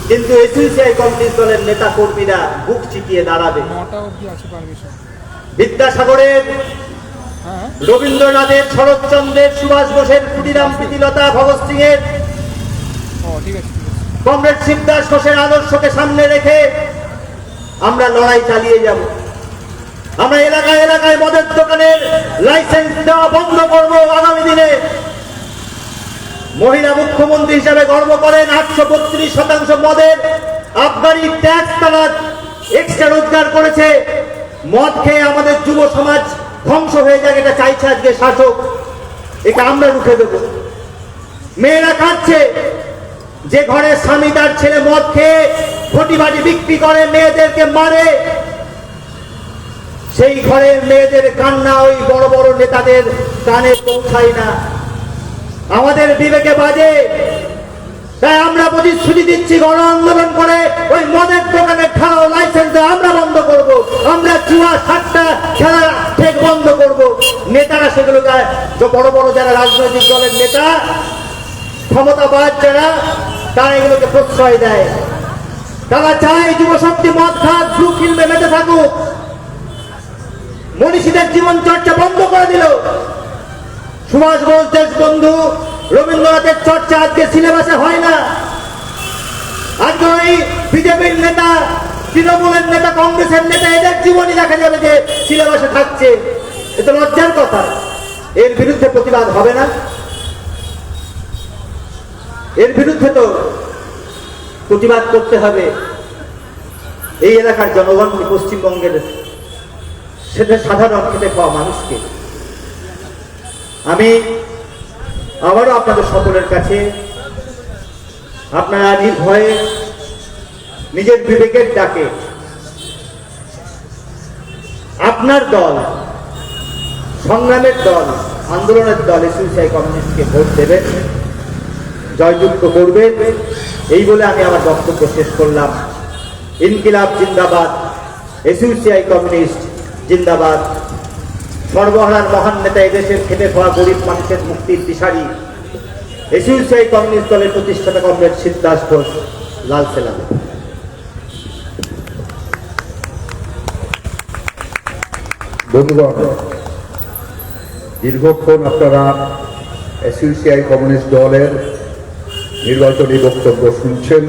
কিন্তু এসইউসিআই কমিউনিস্ট দলের নেতা কর্মীরা বুক চিতিয়ে দাঁড়াবে। বিদ্যাসাগরের, রবীন্দ্রনাথের, শরৎচন্দ্রের, সুভাষ বোসের, ক্ষুদিরাম, প্রীতিলতা, ভগৎ সিং এর, কমরেড শিবদাস ঘোষের আদর্শকে সামনে রেখে আমরা লড়াই চালিয়ে যাব। আমরা এলাকায় এলাকায় মদের দোকানের লাইসেন্স দেওয়া বন্ধ করব। আগামী দিনে মহিলা মুখ্যমন্ত্রী হিসাবে গর্ব করেন 832% মদের আবগারি ট্যাক্স তারা এক্সট্রা রোজগার করেছে। মদ খেয়ে আমাদের যুব সমাজ ধ্বংস হয়ে যাক, এটা চাইছে আজকে শাসক, এটা আমরা রুখে দেব। মেয়েরা কাঁদছে, যে ঘরে স্বামী তার ছেলে মদ খেয়ে ঘটি বাটি বিক্রি করে, মেয়েদেরকে মারে, সেই ঘরের মেয়েদের কান্না ওই বড় বড় নেতাদের কানে পৌঁছায় না, আমাদের বিবেকে বাজে। তাই আমরা প্রতিশ্রুতি দিচ্ছি, গণ আন্দোলন করে ওই মদের দোকানে খাওয়া লাইসেন্স আমরা বন্ধ করব। আমরা জুয়া সাতটা খেলা ঠিক বন্ধ করব। নেতারা সেগুলো বড় বড় যারা রাজনৈতিক দলের নেতা, ক্ষমতাবাদ যারা, তারা এগুলোকে প্রশ্রয় দেয়। তারা চায় যুব শক্তি মদ খাক, ব্লু ফিল্মে মেতে থাকুক, মনীষীদের জীবন চর্চা বন্ধ করে দিল। সুভাষ বোস, দেশবন্ধু, রবীন্দ্রনাথের চর্চা আজকে সিলেবাসে হয় না। আজকে ওই বিজেপির নেতা, তৃণমূলের নেতা, কংগ্রেসের নেতা, এদের জীবনই দেখা যাবে যে সিলেবাসে থাকছে। এটা লজ্জার কথা। এর বিরুদ্ধে প্রতিবাদ হবে না? এর বিরুদ্ধে তো প্রতিবাদ করতে হবে। এই এলাকার জনগণ, পশ্চিমবঙ্গের সেটা সাধারণ খেতে পাওয়া মানুষকে আমি আবারও আপনাদের সকলের কাছে, আপনারা নির্ভয়ে নিজের বিবেকের ডাকে আপনার দল, সংগ্রামের দল, আন্দোলনের দল এসইউসিআই কমিউনিস্টকে ভোট দেবেন, জয়যুক্ত করবেন, এই বলে আমি আমার বক্তব্য শেষ করলাম। ইনকিলাব জিন্দাবাদ, এসইউসিআই কমিউনিস্ট জিন্দাবাদ। সর্বহারার মহান নেতা, এদেশের খেটে খাওয়া গরিব মানুষের মুক্তির দিশারি এসইউসিআই কমিউনিস্ট দলের প্রতিষ্ঠাতা কমরেড শিবদাস ঘোষ, লাল সেলাম। বন্ধুগণ, দীর্ঘক্ষণ আপনারা এসইউসিআই কমিউনিস্ট দলের নির্বাচনী বক্তব্য শুনছেন।